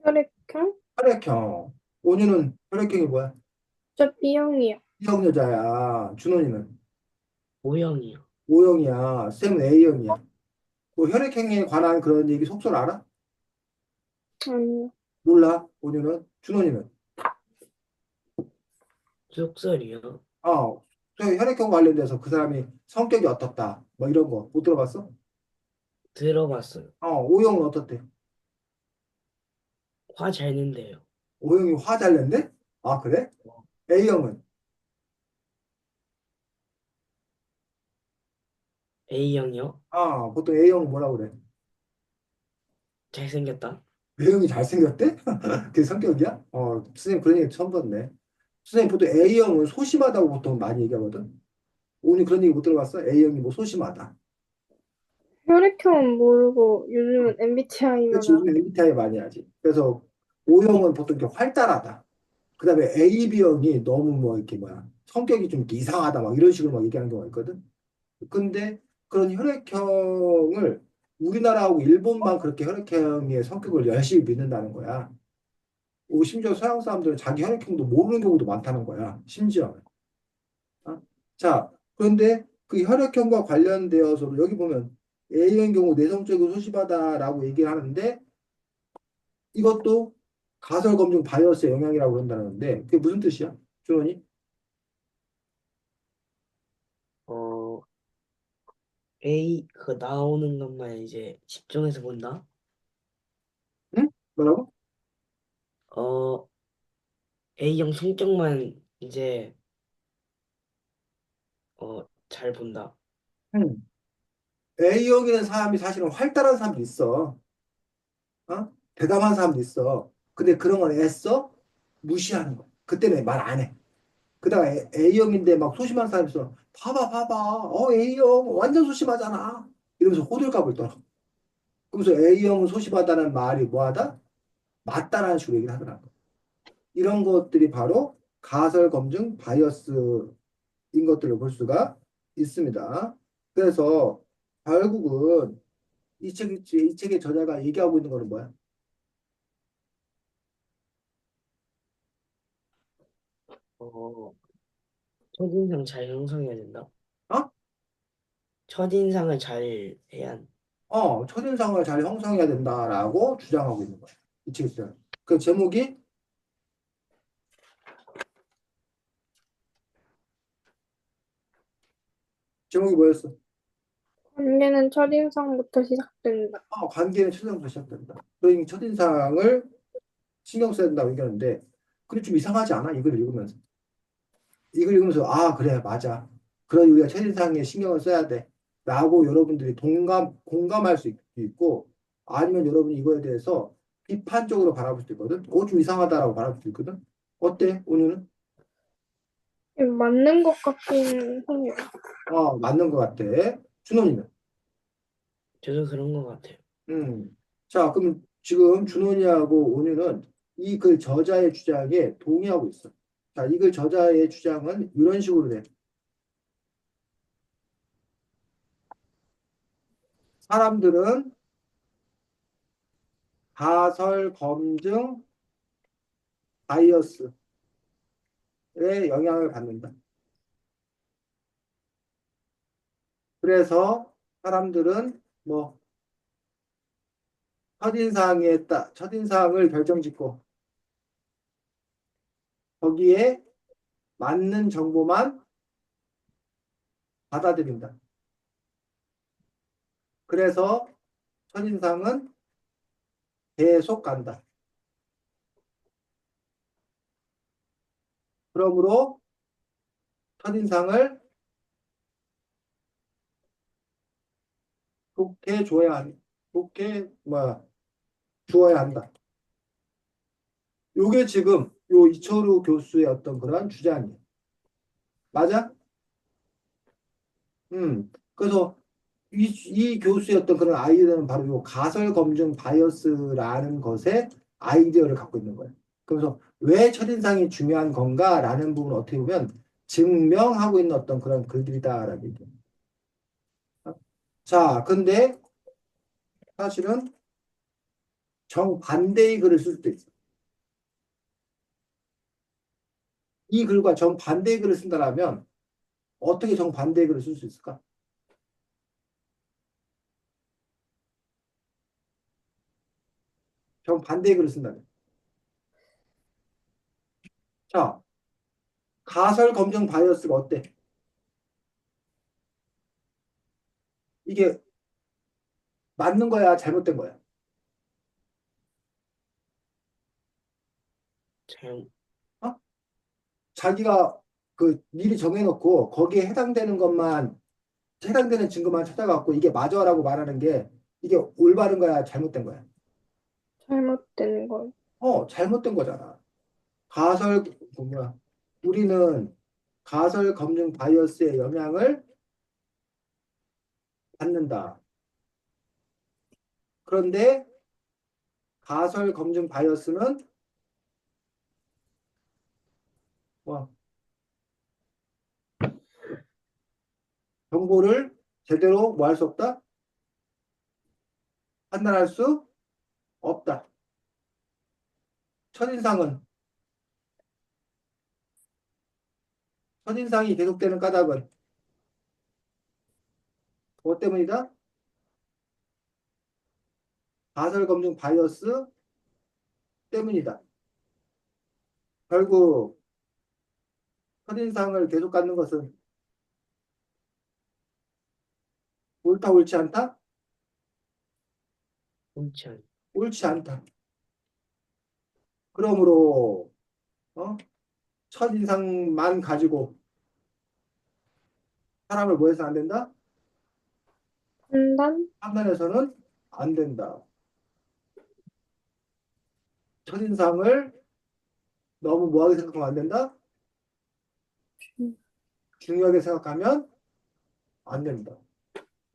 혈액형? 혈액형. 온유는 혈액형이 뭐야? 저 B형이요. B형 여자야. 준원이는 O형이요. O형이야. 쌤은 A형이야. 뭐 혈액형에 관한 그런 얘기 속설 알아? 아니요. 몰라. 온유는 준원이는 속설이요. 저 혈액형 관련돼서 그 사람이 성격이 어떻다. 뭐 이런 거 못 들어봤어? 들어봤어요. O형은 어떻대? 화 잘 낸대요. O형이 화 잘 낸대? 그래? A형은 A형이요. 보통 A형은 뭐라 그래? 잘생겼다. A형이 잘생겼대? 그게 성격이야? 선생님 그런 얘기 처음 봤네. 선생님 보통 A형은 소심하다고 보통 많이 얘기하거든. 오늘 그런 얘기 못 들어봤어? A형이 뭐 소심하다. 혈액형은 모르고 요즘은 MBTI만 그렇지, 요즘 MBTI 많이 하지. 그래서 O형은 보통 이렇게 활달하다. 그 다음에 AB형이 너무 뭐 이렇게 성격이 좀 이렇게 이상하다 막 이런 식으로 막 얘기하는 경우가 있거든. 근데 그런 혈액형을 우리나라하고 일본만 그렇게 혈액형의 성격을 열심히 믿는다는 거야. 심지어 서양 사람들은 자기 혈액형도 모르는 경우도 많다는 거야. 심지어. 자, 그런데 그 혈액형과 관련되어서 여기 보면 A형 경우 내성적이고 소심하다라고 얘기를 하는데 이것도 가설 검증 바이어스의 영향이라고 그런다는데 그게 무슨 뜻이야? 준원이? 어, 그 나오는 것만 이제 집중해서 본다. 응? 뭐라고? 어, A형 성격만 이제 잘 본다. 응. A형이라는 사람이 사실은 활달한 사람도 있어. 대담한 사람도 있어. 근데 그런 건 애써 무시하는 거야. 그때는 말 안 해. 그다가 A형인데 막 소심한 사람이 있어. 봐봐. A형 완전 소심하잖아. 이러면서 호들갑을 떨어. 그러면서 A형은 소심하다는 말이 뭐하다? 맞다라는 식으로 얘기를 하더라고. 이런 것들이 바로 가설 검증 바이어스인 것들을 볼 수가 있습니다. 그래서 결국은 이 책의 저자가 얘기하고 있는 거는 뭐야? 어, 첫인상 잘 형성해야 된다. 어? 첫인상을 잘 해야. 첫인상을 잘 형성해야 된다라고 주장하고 있는 거야. 이 책에서. 그 제목이 뭐였어? 관계는 첫인상부터 시작된다. 관계는 첫인상부터 시작된다. 그러니 첫인상을 신경 써야 된다고 얘기하는데, 근데 좀 이상하지 않아? 이걸 읽으면서. 이걸 읽으면서, 그래, 맞아. 그런 우리가 첫인상에 신경을 써야 돼. 라고 여러분들이 공감할 수 있고, 아니면 여러분이 이거에 대해서 비판적으로 바라볼 수도 있거든. 좀 이상하다라고 바라볼 수도 있거든. 어때, 오늘은? 맞는 것 같긴 해요. 맞는 것 같아. 준원이는? 저도 그런 것 같아요. 자, 그럼 지금 준원이하고 온유는 이 글 저자의 주장에 동의하고 있어. 자, 이 글 저자의 주장은 이런 식으로 돼. 사람들은 가설 검증 바이어스에 영향을 받는다. 그래서 사람들은 뭐 첫인상을 결정짓고 거기에 맞는 정보만 받아들인다. 그래서 첫인상은 계속 간다. 그러므로 첫인상을 좋게 줘야 한다. 좋게 주어야 한다. 요게 지금 요 이철우 교수의 어떤 그런 주장이에요. 맞아? 그래서 이 교수의 어떤 그런 아이디어는 바로 요 가설 검증 바이어스라는 것에 아이디어를 갖고 있는 거예요. 그래서 왜 첫인상이 중요한 건가라는 부분을 어떻게 보면 증명하고 있는 어떤 그런 글들이다라는 얘기예요. 자, 근데 사실은 정반대의 글을 쓸 수도 있어요. 이 글과 정반대의 글을 쓴다면 어떻게 정반대의 글을 쓸 수 있을까? 정반대의 글을 쓴다면. 자, 가설 검증 바이어스가 어때? 이게 맞는 거야, 잘못된 거야? 잘, 어? 자기가 그 미리 정해놓고 거기에 해당되는 증거만 찾아갖고 이게 맞아라고 말하는 게 이게 올바른 거야, 잘못된 거야? 잘못된 걸. 잘못된 거잖아. 가설, 뭐야. 우리는 가설 검증 바이어스의 영향을 받는다. 그런데 가설 검증 바이어스는 뭐 정보를 제대로 뭐 할 수 없다? 판단할 수 없다. 첫인상은 첫인상이 계속되는 까닭은 뭐 때문이다? 가설 검증 바이어스 때문이다. 결국 첫인상을 계속 갖는 것은 옳다 옳지 않다? 옳지 않. 옳지 않다. 그러므로 어? 첫인상만 가지고 사람을 뭐 해서 안 된다? 판단? 판단해서는 안 된다. 첫인상을 너무 뭐하게 생각하면 안 된다? 중요하게 생각하면 안 된다.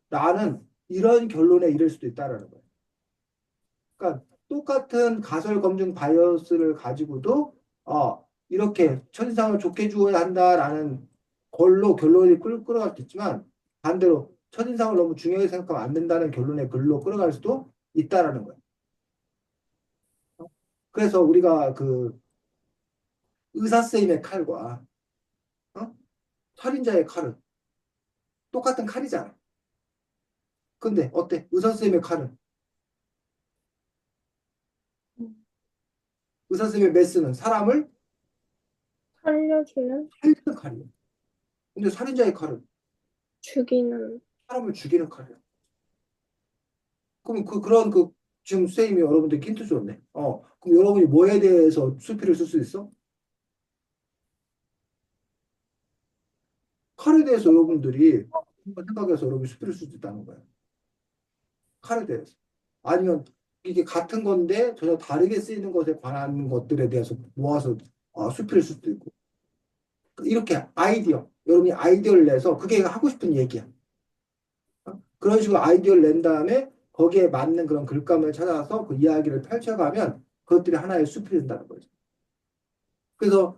나는 이런 결론에 이를 수도 있다라는 거예요. 그러니까 똑같은 가설 검증 바이어스를 가지고도 이렇게 첫인상을 좋게 주어야 한다라는 걸로 결론이 끌어갈 수 있지만 반대로 첫인상을 너무 중요하게 생각하면 안 된다는 결론에 글로 끌어갈 수도 있다라는 거예요. 그래서 우리가 그 의사 선생님의 칼과 어? 살인자의 칼은 똑같은 칼이잖아. 근데 어때? 의사 선생님의 칼은 의사 선생님의 메스는 사람을 살려주는? 살리는 칼이에요. 근데 살인자의 칼은 죽이는? 사람을 죽이는 칼이에요. 그럼 그런 지금 쌤이 여러분들 힌트 줬네. 그럼 여러분이 뭐에 대해서 수필을 쓸 수 있어? 칼에 대해서 여러분들이 한번 생각해서 여러분이 수필을 쓸 수 있다는 거예요. 칼에 대해서. 아니면 이게 같은 건데 전혀 다르게 쓰이는 것에 관한 것들에 대해서 모아서 수필을 쓸 수도 있고. 이렇게 여러분이 아이디어를 내서 그게 하고 싶은 얘기야. 그런 식으로 아이디어를 낸 다음에 거기에 맞는 그런 글감을 찾아서 그 이야기를 펼쳐가면 그것들이 하나의 수필이 된다는 거죠. 그래서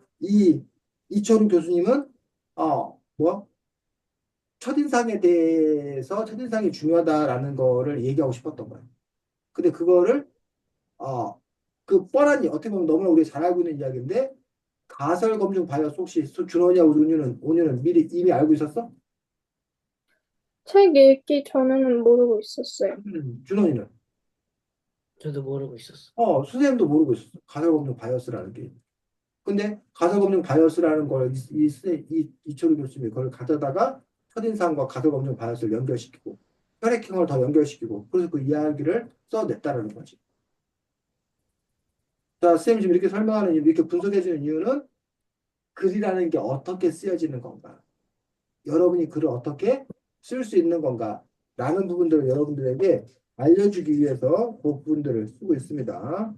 이철우 교수님은 뭐 첫인상에 대해서 첫인상이 중요하다라는 거를 얘기하고 싶었던 거예요. 근데 그거를 그 뻔한 어떻게 보면 너무나 우리가 잘 알고 있는 이야기인데 가설 검증 바이어스 혹시 준원이하고 온유는 미리 이미 알고 있었어? 책 읽기 전에는 모르고 있었어요. 준원이는? 저도 모르고 있었어. 선생님도 모르고 있었어. 가설검증 바이어스라는 게. 근데 가설검증 바이어스라는 걸 이철우 교수님이 그걸 가져다가 첫인상과 가설검증 바이어스를 연결시키고 혈액형을 더 연결시키고 그래서 그 이야기를 써냈다라는 거지. 자, 선생님 지금 이렇게 설명하는 이유, 이렇게 분석해주는 이유는 글이라는 게 어떻게 쓰여지는 건가? 여러분이 글을 어떻게 쓸 수 있는 건가? 라는 부분들을 여러분들에게 알려주기 위해서 그 부분들을 쓰고 있습니다.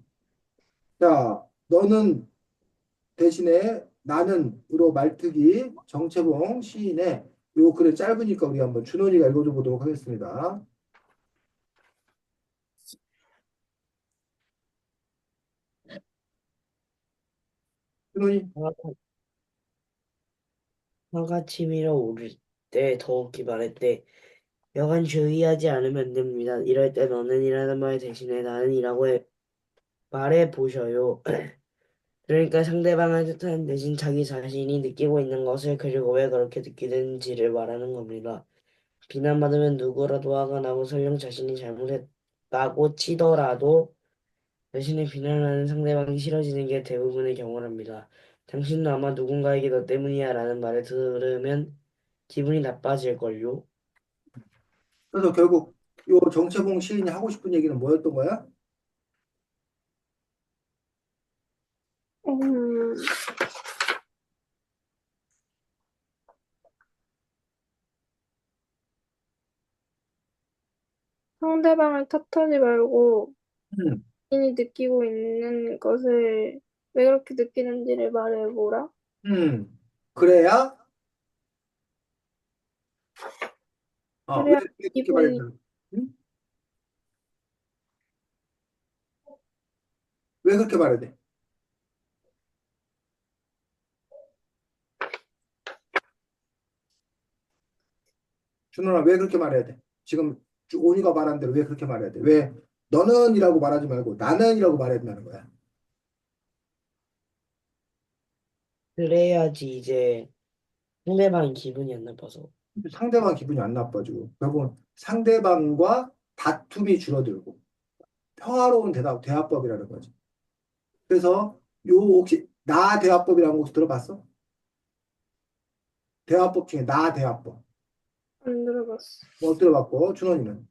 자, 너는 대신에 나는으로 말트기 정채봉 시인의 요 글은 짧으니까 우리 한번 준원이가 읽어줘 보도록 하겠습니다. 준원이. 화가 치밀어 오를 때 더욱 기말할 때 여간 주의하지 않으면 안 됩니다. 이럴 때 너는 이라는 말 대신에 나는 이라고 말해 보셔요. 그러니까 상대방을 뜻하는 대신 자기 자신이 느끼고 있는 것을 그리고 왜 그렇게 느끼는지를 말하는 겁니다. 비난받으면 누구라도 화가 나고 설령 자신이 잘못했다고 치더라도 자신의 비난하는 상대방이 싫어지는 게 대부분의 경우랍니다. 당신도 아마 누군가에게 너 때문이야 라는 말을 들으면 기분이 나빠질걸요. 그래서 결국 요 정채봉 시인이 하고 싶은 얘기는 뭐였던 거야? 음, 상대방을 탓하지 말고 음, 본인이 느끼고 있는 것을 왜 그렇게 느끼는지를 말해보라. 그래야, 그래야 왜 그렇게 기분이 말했나? 음? 왜 그렇게 말해야 돼? 준호아, 왜 그렇게 말해야 돼? 지금 온이가 말한 대로 왜 그렇게 말해야 돼? 왜 너는이라고 말하지 말고 나는이라고 말해야 된다는 거야? 그래야지 이제 상대방이 기분이 안 나빠서. 상대방 기분이 안 나빠지고 결국은 상대방과 다툼이 줄어들고 평화로운 대화법이라는 거지. 그래서 요 혹시 나 대화법이라는 거 혹시 들어봤어? 대화법 중에 나 대화법 안 들어봤어. 뭐 들어봤고 준원이는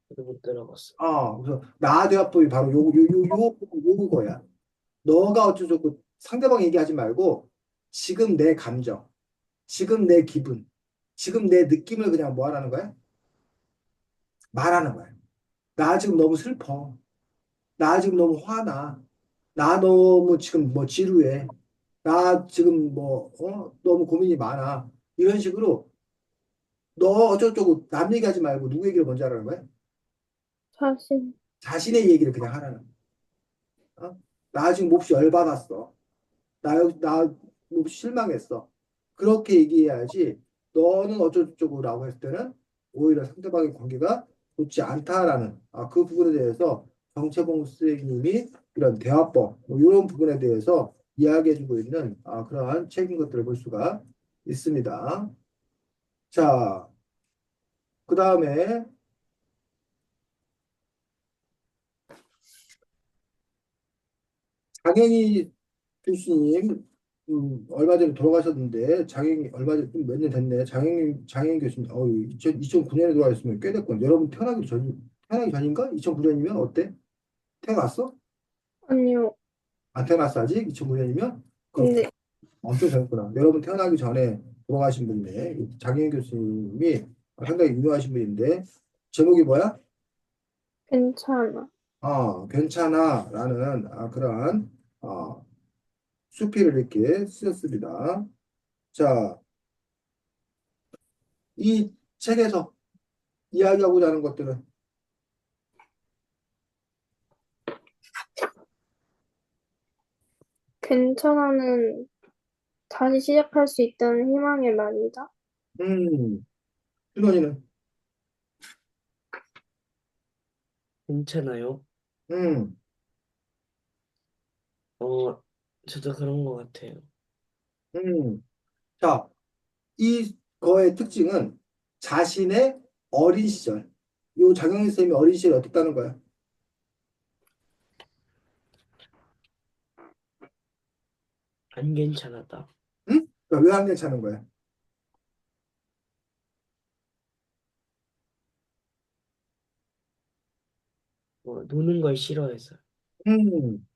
저도 못 들어봤어. 그래서 나 대화법이 바로 요거야. 너가 어쩌고 상대방 얘기하지 말고 지금 내 감정, 지금 내 기분, 지금 내 느낌을 그냥 뭐 하라는 거야? 말하는 거야. 나 지금 너무 슬퍼. 나 지금 너무 화나. 나 너무 지금 뭐 지루해. 나 지금 너무 고민이 많아. 이런 식으로 너 어쩌고저쩌고 남 얘기하지 말고 누구 얘기를 먼저 하라는 거야? 자신. 자신의 얘기를 그냥 하라는 거야. 나 지금 몹시 열받았어. 나 몹시 실망했어. 그렇게 얘기해야지 너는 어쩌고저쩌고라고 했을 때는 오히려 상대방의 관계가 좋지 않다라는 그 부분에 대해서 정채봉 선생님이 이런 대화법 뭐 이런 부분에 대해서 이야기해주고 있는 그러한 책인 것들을 볼 수가 있습니다. 자, 그 다음에 장현희 교수님 얼마 전에 돌아가셨는데 장현 얼마 전 몇 년 됐네. 장현 교수님 2009년에 돌아가셨으면 꽤 됐군. 여러분 태어나기 전인가? 2009년이면 어때? 태어났어? 아니요. 안 태어났어 아직? 2009년이면 그렇군. 근데 엄청 젊구나. 여러분 태어나기 전에 돌아가신 분이네. 장현 교수님이 상당히 유명하신 분인데 제목이 뭐야? 괜찮아. 괜찮아라는 그러한 수필을 이렇게 쓰셨습니다. 자, 이 책에서 이야기하고자 하는 것들은 괜찮아는 다시 시작할 수 있다는 희망의 말이다. 음, 준원이는 괜찮아요? 음, 어, 저도 그런 것 같아요. 음. 자, 이 거의 특징은 자신의 어린 시절. 요 장영희 쌤이 어린 시절이 어땠다는 거야? 안 괜찮았다. 응? 그러니까 왜안 괜찮은 거야? 노는 걸 싫어했어요. 음.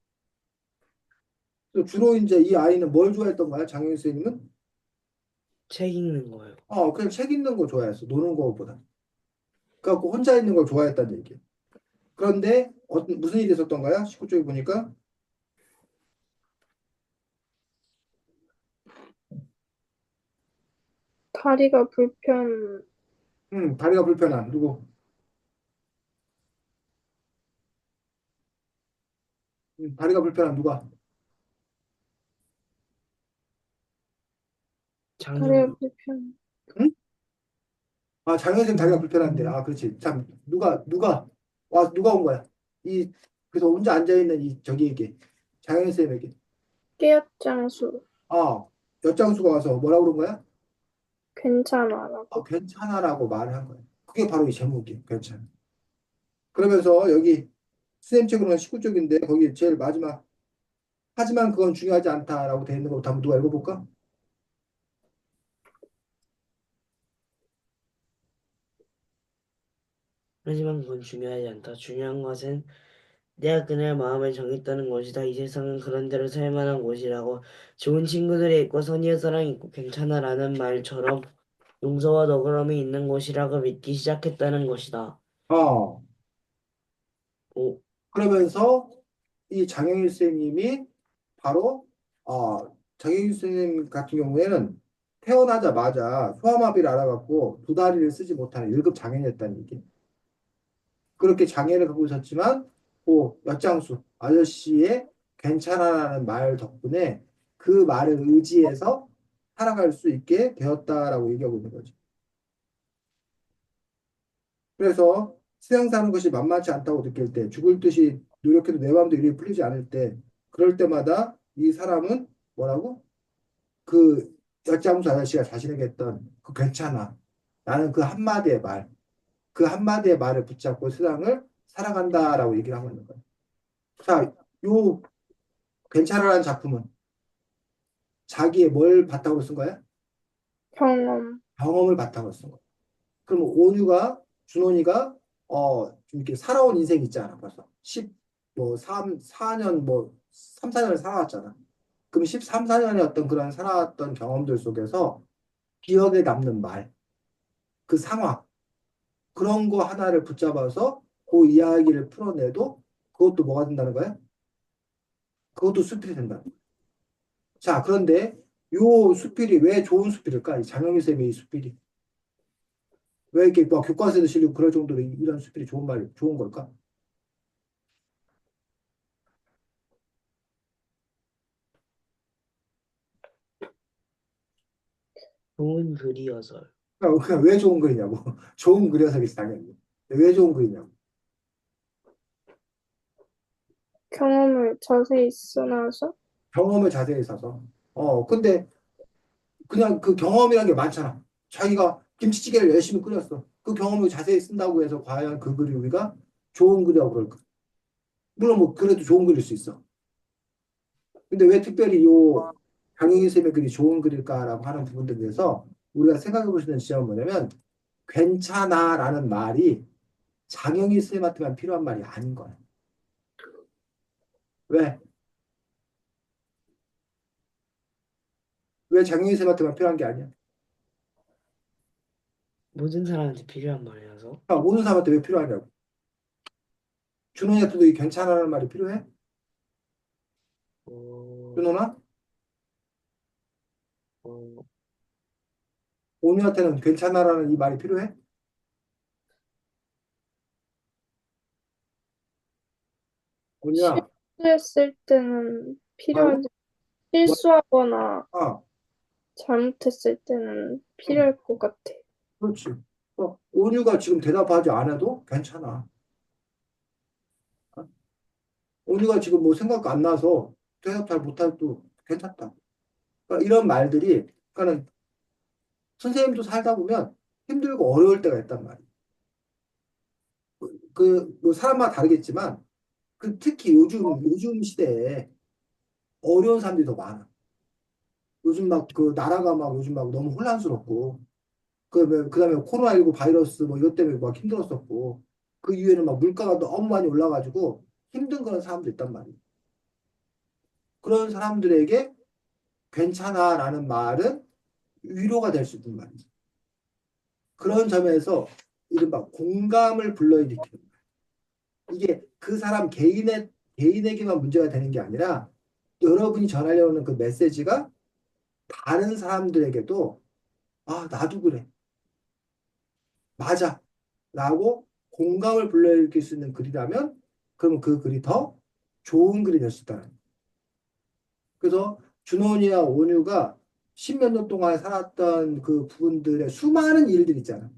주로 이제 이 아이는 뭘 좋아했던 거야? 장영희 쌤은? 책 읽는 거예요. 그냥 책 읽는 거 좋아했어. 노는 거보다. 그래갖고 혼자 있는 걸 좋아했다는 얘기야. 그런데 무슨 일이 있었던 거야? 19쪽에 보니까 다리가 불편, 다리가 불편한 누구? 다리가 불편한 누가? 다리가 장영이. 불편. 응? 장영희 쌤 다리가 불편한데. 그렇지. 참 누가 온 거야? 이 그래서 혼자 앉아 있는 이 저기에게 장영희 쌤에게 깨약장수, 엿장수가 와서 뭐라고 그런 거야? 괜찮아라고. 괜찮아라고 말을 한 거야. 그게 바로 이 제목이에요. 괜찮아. 그러면서 여기 스님 책으로는 19쪽인데 거기 제일 마지막 하지만 그건 중요하지 않다라고 돼 있는 거 한번 누가 읽어볼까? 하지만 그건 중요하지 않다. 중요한 것은 내가 그날 마음을 정했다는 것이다. 이 세상은 그런 대로 살 만한 곳이라고. 좋은 친구들이 있고 선의의 사랑이 있고 괜찮아라는 말처럼 용서와 너그러움이 있는 곳이라고 믿기 시작했다는 것이다. 어, 오, 그러면서 이 장영일 선생님이 바로 장영일 선생님 같은 경우에는 태어나자마자 소아마비를 알아갖고 두 다리를 쓰지 못하는 1급 장애인이었다는 얘기. 그렇게 장애를 갖고 있었지만 엿장수 아저씨의 괜찮아라는 말 덕분에 그 말을 의지해서 살아갈 수 있게 되었다라고 얘기하고 있는 거죠. 그래서 세상 사는 것이 만만치 않다고 느낄 때, 죽을 듯이 노력해도 내 마음도 일이 풀리지 않을 때, 그럴 때마다 이 사람은 뭐라고? 그 엿장수 아저씨가 자신에게 했던 그 괜찮아. 나는 그 한마디의 말, 그 한마디의 말을 붙잡고 세상을 살아간다라고 얘기를 하고 있는 거예요. 자, 요 괜찮아라는 작품은 자기의 뭘 바탕으로 쓴 거야? 경험, 경험을 바탕으로 쓴 거야. 그럼 온유가 준원이가 좀 이렇게 살아온 인생이 있잖아. 벌써 10, 뭐 3, 4년 뭐 3, 4년을 살아왔잖아. 그럼 13, 4년의 어떤 그런 살아왔던 경험들 속에서 기억에 남는 말, 그 상황, 그런 거 하나를 붙잡아서 그 이야기를 풀어내도 그것도 뭐가 된다는 거야? 그것도 수필이 된다. 자, 그런데 요 수필이 왜 좋은 수필일까? 이 장영희 쌤의 이 수필이. 왜 이렇게 뭐 교과서에도 실리고 그럴 정도로 이런 수필이 좋은 걸까? 좋은 글이어서. 그냥 왜 좋은 글이냐고. 좋은 글이어서겠지, 당연히. 왜 좋은 글이냐고. 경험을 자세히 써놔서 경험을 자세히 써서. 근데 그냥 그 경험이라는 게 많잖아. 자기가 김치찌개를 열심히 끓였어. 그 경험을 자세히 쓴다고 해서 과연 그 글이 우리가 좋은 글이라고 그럴까? 물론 뭐 그래도 좋은 글일 수 있어. 근데 왜 특별히 요 강영희 쌤의 글이 좋은 글일까라고 하는 부분들에 대해서 우리가 생각해 볼 수 있는 지점은 뭐냐면 괜찮아라는 말이 장영희 쌤한테만 필요한 말이 아닌 거야. 왜? 왜 장영희 쌤한테만 필요한 게 아니야? 모든 사람한테 필요한 말이어서. 모든 사람한테 왜 필요하냐고. 준호한테도 이 괜찮아라는 말이 필요해? 어, 준호나? 어, 온유한테는 괜찮아라는 이 말이 필요해? 온유야, 실수했을 때는 뭐라고? 필요하지. 뭐, 실수하거나 아, 잘못했을 때는 응, 필요할 것 같아. 그렇지. 온유가 지금 대답하지 않아도 괜찮아. 어? 온유가 지금 뭐 생각 안 나서 대답 잘 못해도 괜찮다. 그러니까 이런 말들이, 그러니까는 선생님도 살다 보면 힘들고 어려울 때가 있단 말이에요. 뭐 사람마다 다르겠지만, 특히 요즘 시대에 어려운 사람들이 더 많아. 요즘 막 나라가 막 요즘 막 너무 혼란스럽고, 그다음에 코로나19 바이러스 뭐 이것 때문에 막 힘들었었고, 그 이후에는 막 물가가 너무 많이 올라가지고 힘든 그런 사람도 있단 말이에요. 그런 사람들에게 괜찮아라는 말은 위로가 될 수 있는 말이죠. 그런 점에서 이른바 공감을 불러일으키는 거예요. 이게 그 사람 개인에게만 문제가 되는 게 아니라 여러분이 전하려는 그 메시지가 다른 사람들에게도 아, 나도 그래. 맞아. 라고 공감을 불러일으킬 수 있는 글이라면 그러면 그 글이 더 좋은 글이 될 수 있다는 거예요. 그래서 준원이나 온유가 십몇 년 동안 살았던 그 부분들의 수많은 일들 있잖아.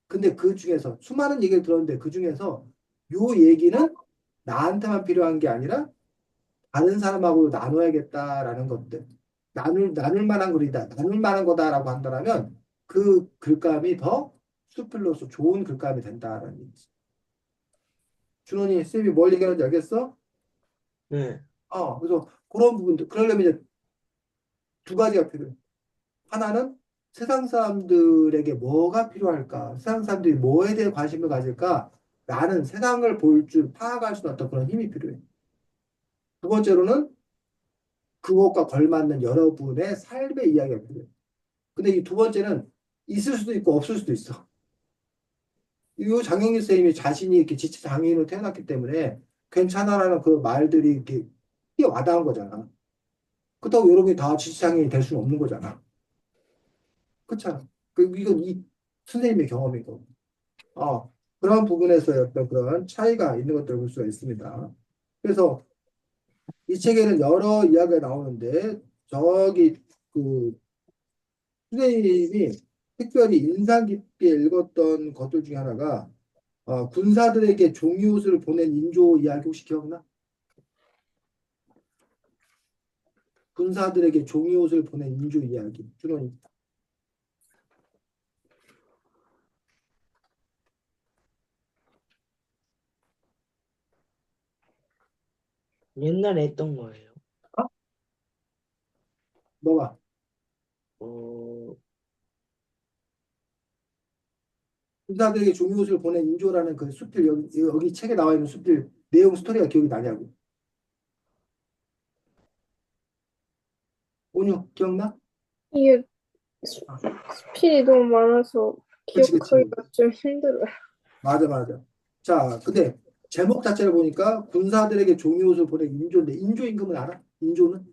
근데 그 중에서 수많은 얘기를 들었는데 그 중에서 요 얘기는 나한테만 필요한 게 아니라 다른 사람하고 나눠야겠다라는 것들. 나눌 만한 글이다. 나눌 만한 거다라고 한다면 그 글감이 더 수필로서 좋은 글감이 된다라는 얘기지. 준원이 쌤이 뭘 얘기하는지 알겠어? 네. 그래서 그런 부분들. 그러려면 이제 두 가지가 필요해. 하나는 세상 사람들에게 뭐가 필요할까? 세상 사람들이 뭐에 대해 관심을 가질까? 라는 세상을 볼 줄 파악할 수 있는 어떤 그런 힘이 필요해. 두 번째로는 그것과 걸맞는 여러분의 삶의 이야기가 필요해. 근데 이 두 번째는 있을 수도 있고 없을 수도 있어. 이 장영희 선생님이 자신이 이렇게 지체 장애인으로 태어났기 때문에 괜찮아라는 그 말들이 이렇게 뛰어 와닿은 거잖아. 그렇다고 여러분이 다 지체 장애인이 될 수는 없는 거잖아. 그렇잖아. 이건 이 선생님의 경험이고. 어, 그런 부분에서의 어떤 그런 차이가 있는 것들을 볼 수가 있습니다. 그래서 이 책에는 여러 이야기가 나오는데 저기 그 선생님이 특별히 인상 깊게 읽었던 것들 중에 하나가 군사들에게 종이옷을 보낸 인조 이야기 혹시 기억나? 군사들에게 종이옷을 보낸 인조 이야기. 준원이. 옛날에 했던 거예요. 어? 너가 어, 군사들에게 종이옷을 보낸 인조라는 그 수필 여기 책에 나와 있는 수필 내용 스토리가 기억이 나냐고. 온유 기억나? 이게 아, 스킬이 너무 많아서 그치, 그치. 기억하기가 좀 힘들어요. 맞아, 맞아. 자, 근데 제목 자체를 보니까 군사들에게 종이옷을 보낸 인조인데, 인조 임금은 알아? 인조는?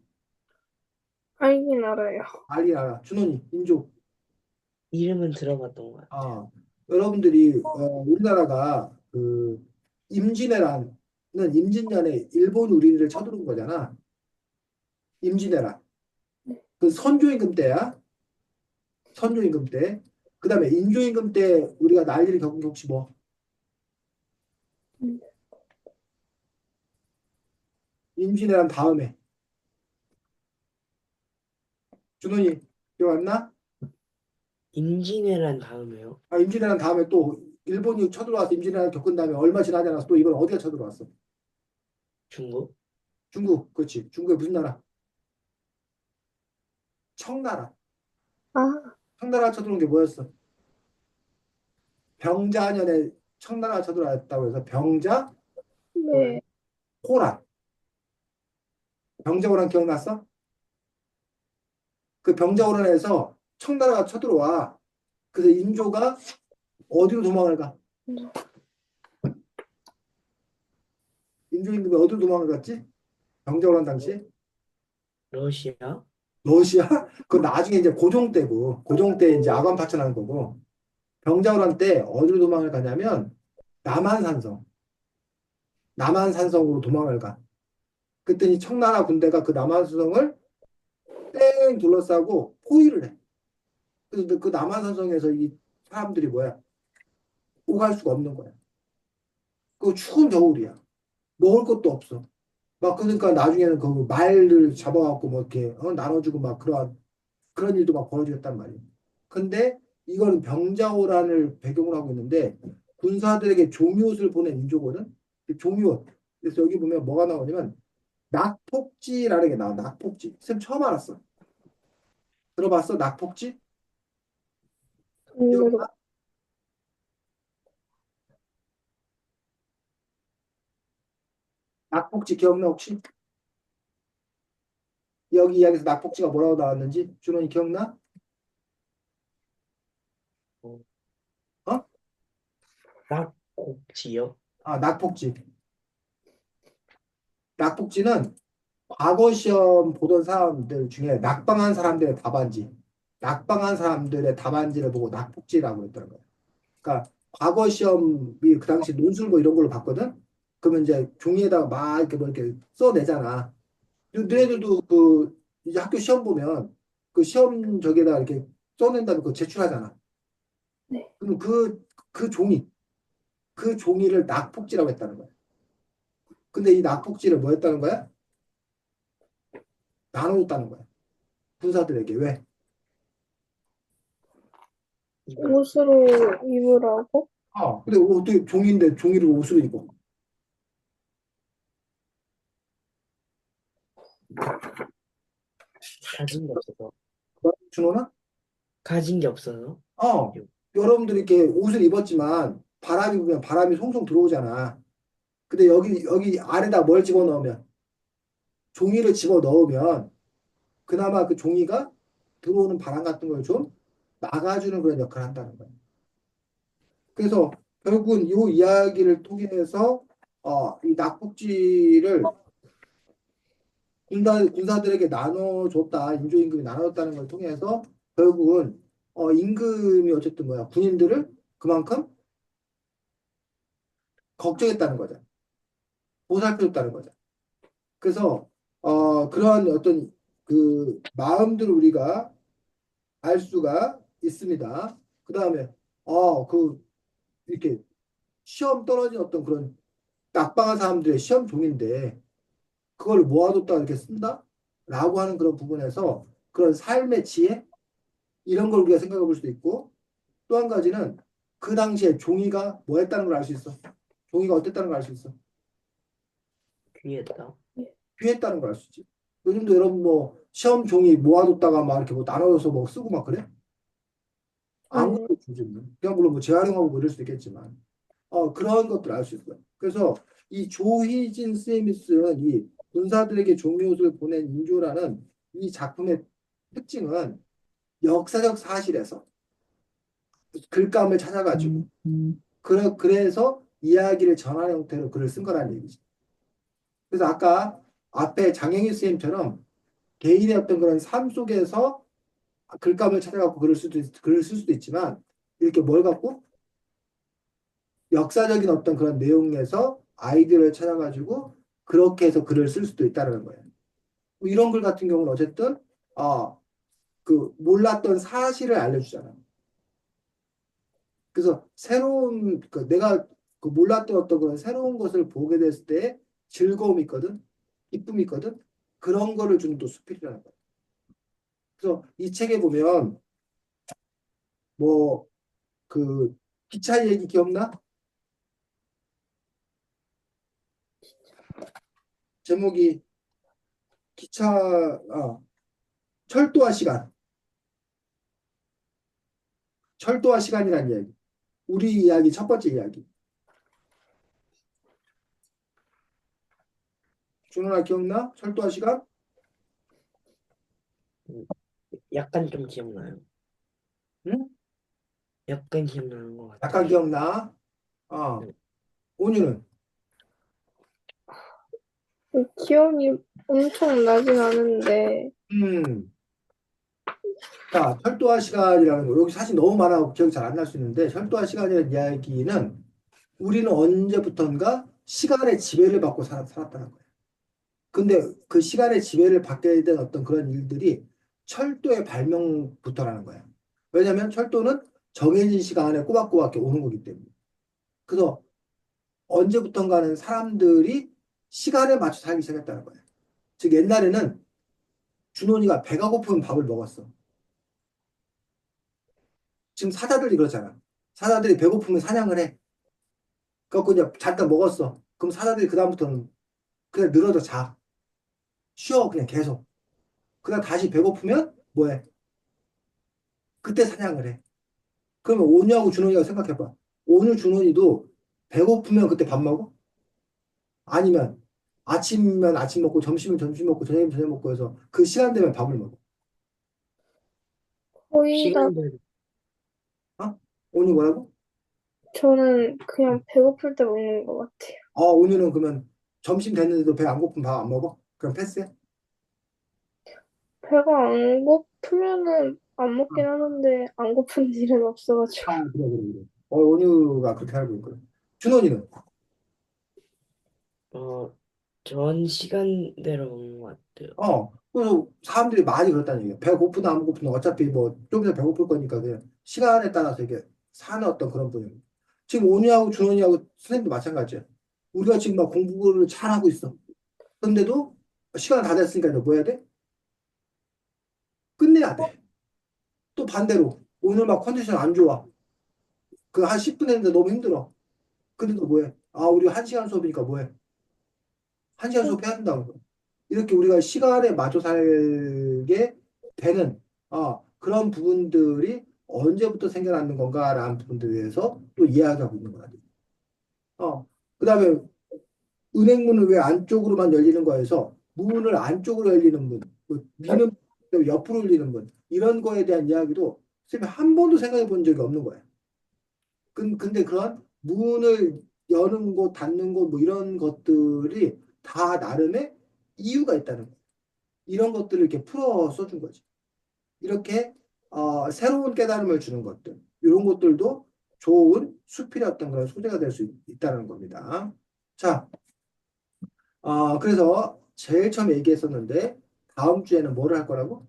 알긴 알아요. 알긴 알아. 준원이, 인조. 이름은 들어봤던 것 같아요. 아, 여러분들이, 우리나라가 임진왜란은 임진년에 일본 우리를 쳐들어온 거잖아. 임진왜란. 그 선조임금 때야. 선조임금 때. 그 다음에 인조임금 때 우리가 난리를 겪은 게 혹시 뭐? 음, 임진왜란 다음에. 준원이, 기억 안 나? 임진왜란 다음에요. 임진왜란 다음에 또 일본이 쳐들어와서 임진왜란 겪은 다음에 얼마 지나지 않아서 또 이번 어디가 쳐들어왔어? 중국? 중국, 그렇지. 중국의 무슨 나라? 청나라. 아, 청나라 쳐들어온 게 뭐였어? 병자년에 청나라 쳐들어왔다고 해서 병자, 네. 호란. 병자호란 기억났어? 그 병자호란에서 청나라가 쳐들어와. 그래서 인조가 어디로 도망을 가? 인조 임금이 어디로 도망을 갔지? 병자호란 당시? 러시아? 러시아? 그 나중에 이제 고종 때고, 고종 때 이제 아관 파천한 거고, 병자호란 때 어디로 도망을 가냐면 남한산성, 남한산성으로 도망을 가. 그랬더니 청나라 군대가 그 남한산성을 땡 둘러싸고 포위를 해. 그래서 그 남한산성에서 이 사람들이 뭐야? 오갈 수가 없는 거야. 그 추운 겨울이야. 먹을 것도 없어. 막 그러니까 나중에는 그 말을 잡아갖고 뭐 이렇게 나눠주고 막 그런 일도 막 벌어지겠단 말이야. 근데 이거는 병자호란을 배경으로 하고 있는데 군사들에게 종이옷을 보낸 인조거든. 종이옷. 그래서 여기 보면 뭐가 나오냐면 낙폭지라는 게 나와. 낙폭지. 쌤 처음 알았어. 들어봤어? 낙폭지? 음, 기억나? 낙폭지 기억나 혹시? 여기 이야기에서 낙폭지가 뭐라고 나왔는지 준원이 기억나? 어, 어? 낙곡지요? 아, 낙폭지. 낙폭지는 과거 시험 보던 사람들 중에 낙방한 사람들의 답안지, 낙방한 사람들의 답안지를 보고 낙폭지라고 했다는 거야. 그러니까 과거 시험이 그 당시 논술뭐 이런 걸로 봤거든. 그러면 이제 종이에다가 막 이렇게 뭐 이렇게 써내잖아. 너희들도 그 이제 학교 시험 보면 그 시험 저기에다 이렇게 써낸 다음에 그거 제출하잖아. 네. 그럼 그 종이, 그 종이를 낙폭지라고 했다는 거야. 근데 이 낙폭지를 뭐 했다는 거야? 나눠줬다는 거야. 군사들에게. 왜? 이거 옷으로 입으라고? 근데 어떻게 종이인데 종이를 옷으로 입어? 가진 게 없어서. 준호나? 가진 게 없어서. 어, 여러분들이 이렇게 옷을 입었지만 바람이 불면 바람이 송송 들어오잖아. 근데 여기 아래다 뭘 집어넣으면 종이를 집어넣으면 그나마 그 종이가 들어오는 바람 같은 걸 좀 막아주는 그런 역할을 한다는 거예요. 그래서 결국은 이 이야기를 통해서 이 낙폭지를 군사들에게 나눠줬다, 인조임금이 나눠줬다는 걸 통해서 결국은 임금이 어쨌든 뭐야 군인들을 그만큼 걱정했다는 거죠. 보살펴줬다는 거죠. 그래서 그러한 어떤 그 마음들을 우리가 알 수가 있습니다. 그 다음에 그 이렇게 시험 떨어진 어떤 그런 낙방한 사람들의 시험 종인데 그걸 모아뒀다 이렇게 쓴다? 라고 하는 그런 부분에서 그런 삶의 지혜 이런 걸 우리가 생각해 볼 수도 있고 또 한 가지는 그 당시에 종이가 뭐 했다는 걸 알 수 있어. 종이가 어땠다는 걸 알 수 있어. 귀했다. 귀했다는 걸 알 수 있지. 요즘도 여러분 뭐 시험 종이 모아뒀다가 막 이렇게 뭐 나눠서 뭐 쓰고 막 그래? 안 아니, 그래도 되지. 그냥 물론 뭐 재활용하고 뭐 이럴 수도 있겠지만 그런 것들을 알 수 있어요. 그래서 이 조희진 쌤이 쓴 이 군사들에게 종이옷을 보낸 인조라는 이 작품의 특징은 역사적 사실에서 글감을 찾아가지고 그래서 이야기를 전하는 형태로 글을 쓴 거라는 얘기죠. 그래서 아까 앞에 장영희 쌤처럼 개인의 어떤 그런 삶 속에서 글감을 찾아갖고 글을 쓸 수도 있지만 이렇게 뭘 갖고 역사적인 어떤 그런 내용에서 아이디어를 찾아가지고 그렇게 해서 글을 쓸 수도 있다는 거예요. 뭐 이런 글 같은 경우는 어쨌든 그 몰랐던 사실을 알려주잖아. 그래서 새로운 내가 그 몰랐던 어떤 그런 새로운 것을 보게 됐을 때 즐거움이 있거든, 기쁨이 있거든. 그런 거를 주는 또 수필이라는 거야. 그래서 이 책에 보면 뭐 그 기차 얘기 기억나? 제목이 기차 철도와 시간, 철도와 시간이라는 이야기. 우리 이야기 첫 번째 이야기. 준호나 기억나? 철도와 시간? 음, 약간 좀 기억나요. 응? 약간 기억나는 것 약간 같아요. 기억나? 네. 온유는? 기억이 엄청 나진 않은데, 음. 자, 철도와 시간이라는 거, 여기 사실 너무 많아 기억이 잘 안 날 수 있는데, 철도와 시간이라는 이야기는 우리는 언제부턴가 시간의 지배를 받고 살았다는 거예요. 근데 그 시간의 지배를 받게 된 어떤 그런 일들이 철도의 발명부터라는 거예요. 왜냐하면 철도는 정해진 시간 안에 꼬박꼬박 이렇게 오는 거기 때문에. 그래서 언제부턴가는 사람들이 시간에 맞춰 살기 시작했다는 거예요. 즉, 옛날에는 준원이가 배가 고프면 밥을 먹었어. 지금 사자들이 그렇잖아. 사자들이 배고프면 사냥을 해. 그래갖고 이제 잠깐 먹었어. 그럼 사자들이 그다음부터는 그냥 늘어져 자. 쉬어, 그냥 계속. 그다음 다시 배고프면 뭐해? 그때 사냥을 해. 그러면 온유하고 준원이가 생각해봐. 온유, 준원이도 배고프면 그때 밥 먹어? 아니면 아침이면 아침 먹고 점심이면 점심 먹고 저녁이면 저녁 먹고 해서 그 시간 되면 밥을 먹어. 거의 다 시간대로. 어? 온유 뭐라고? 저는 그냥 배고플 때 먹는 것 같아요. 온유는 그러면 점심 됐는데도 배 안 고프면 밥 안 먹어? 그럼 패스해? 배가 안 고프면은 안 먹긴 하는데 안 고픈 일은 없어가지고. 그래, 그래, 그래. 온유가 그렇게 알고 있거든. 준원이는? 어, 전 시간대로 먹는 것 같아요. 그래서 사람들이 많이 그렇다는 얘기야. 배가 고프다 안 고프다 어차피 뭐 좀 이따 배고플 거니까 그냥 시간에 따라서 이게 사는 어떤 그런 분위기. 지금 온유하고 준원이하고 선생님도 마찬가지야. 우리가 지금 막 공부를 잘하고 있어. 근데도 시간 다 됐으니까 이제 뭐 해야 돼? 끝내야 돼. 또 반대로 오늘 막 컨디션 안 좋아. 그 한 10분 했는데 너무 힘들어. 근데도 뭐 해? 우리 1시간 수업이니까 뭐 해? 1시간 수업 해야 된다는 거야. 이렇게 우리가 시간에 맞춰 살게 되는 그런 부분들이 언제부터 생겨나는 건가라는 부분들에 대해서 또 이야기하고 있는 거야. 그다음에 은행문을 왜 안쪽으로만 열리는 거에서 문을 안쪽으로 열리는 문, 뭐 미는 옆으로 열리는 문 이런 거에 대한 이야기도 선생님이 한 번도 생각해 본 적이 없는 거예요. 근데 그런 문을 여는 곳, 닫는 곳, 뭐 이런 것들이 다 나름의 이유가 있다는 거예요. 이런 것들을 이렇게 풀어 써준 거지. 이렇게 새로운 깨달음을 주는 것들, 이런 것들도 좋은 수필의 어떤 그런 소재가 될 수 있다는 겁니다. 자, 그래서 제일 처음 얘기했었는데 다음 주에는 뭐를 할 거라고?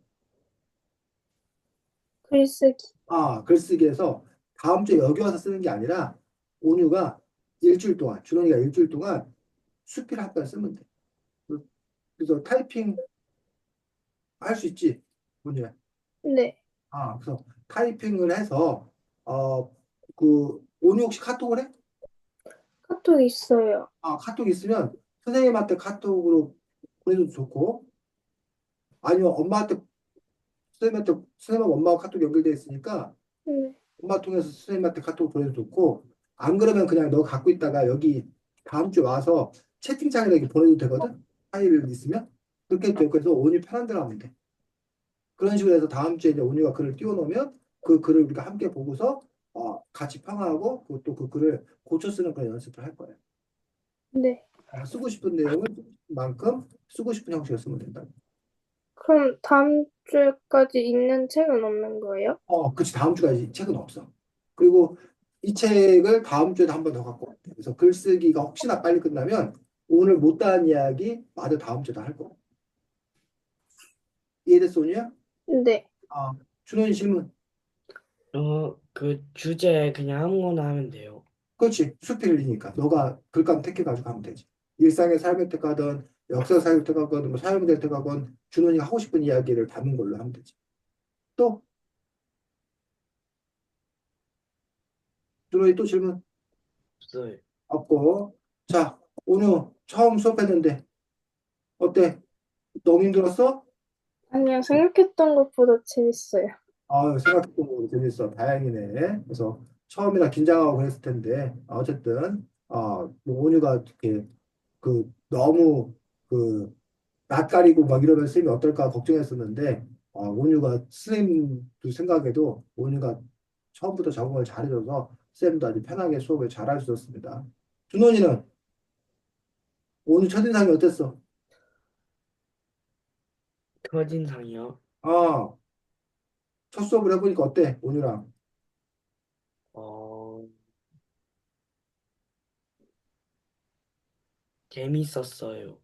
글쓰기. 글쓰기에서 다음 주에 여기 와서 쓰는 게 아니라 온유가 일주일 동안, 준원이가 일주일 동안 수필 한 편 쓰면 돼. 그래서 타이핑 할 수 있지, 온유야. 네. 그래서 타이핑을 해서 온유 혹시 카톡을 해? 카톡 있어요. 카톡 있으면 선생님한테 카톡으로 보내줘도 좋고 아니면 엄마한테 선생님하고 엄마하고 카톡 연결돼 있으니까 네. 엄마 통해서 선생님한테 카톡 보내도 좋고 안 그러면 그냥 너 갖고 있다가 여기 다음 주에 와서 채팅창에다 이렇게 보내도 되거든. 파일 있으면 그렇게 해도 되고 그래서 온유 편한 대로 하면 돼. 그런 식으로 해서 다음 주에 이제 온유가 글을 띄워놓으면 그 글을 우리가 함께 보고서 같이 평하고 또 그 글을 고쳐 쓰는 그런 연습을 할 거예요. 네. 쓰고 싶은 내용을 쓰고 싶은 만큼 쓰고 싶은 형식으로 쓰면 된다. 그럼 다음 주까지 있는 책은 없는 거예요? 그치. 다음 주까지 책은 없어. 그리고 이 책을 다음 주에도 한 번 더 갖고 왔대. 그래서 글쓰기가 혹시나 빨리 끝나면 오늘 못다한 이야기 마저 다음 주에도 할 거야. 이해됐어, 온유야? 네. 준호이 질문. 그 주제 그냥 아무거나 하면 돼요. 그렇지. 수필이니까. 너가 글감 택해가지고 하면 되지. 일상의 삶을 택하든 역사 사회를 택하건 뭐 사회문제를 택하건 준호이가 하고 싶은 이야기를 담은 걸로 하면 되지. 또 준호이 또 질문 없어요. 없고. 자, 오늘 처음 수업했는데 어때? 너무 힘들었어? 아니요, 생각했던 것보다 재밌어요. 생각했던 거 재밌어. 다행이네. 그래서 처음이라 긴장하고 그랬을 텐데 어쨌든 뭐 온유가 이렇게 너무 낯가리고 막 이러면 쌤이 어떨까 걱정했었는데 온유가 쌤도 생각에도 온유가 처음부터 적응을 잘해줘서 쌤도 아주 편하게 수업을 잘할 수 있었습니다. 준원이는 온유 첫인상이 어땠어? 첫인상이요. 아, 첫 수업을 해보니까 어때? 온유랑. 어, 재밌었어요.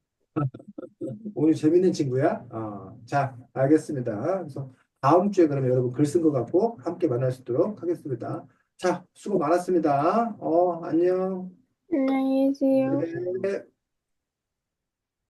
오늘 재밌는 친구야? 자, 알겠습니다. 그래서 다음 주에 그러면 여러분 글 쓴 거 갖고 함께 만날 수 있도록 하겠습니다. 자, 수고 많았습니다. 안녕. 안녕히 계세요. 네.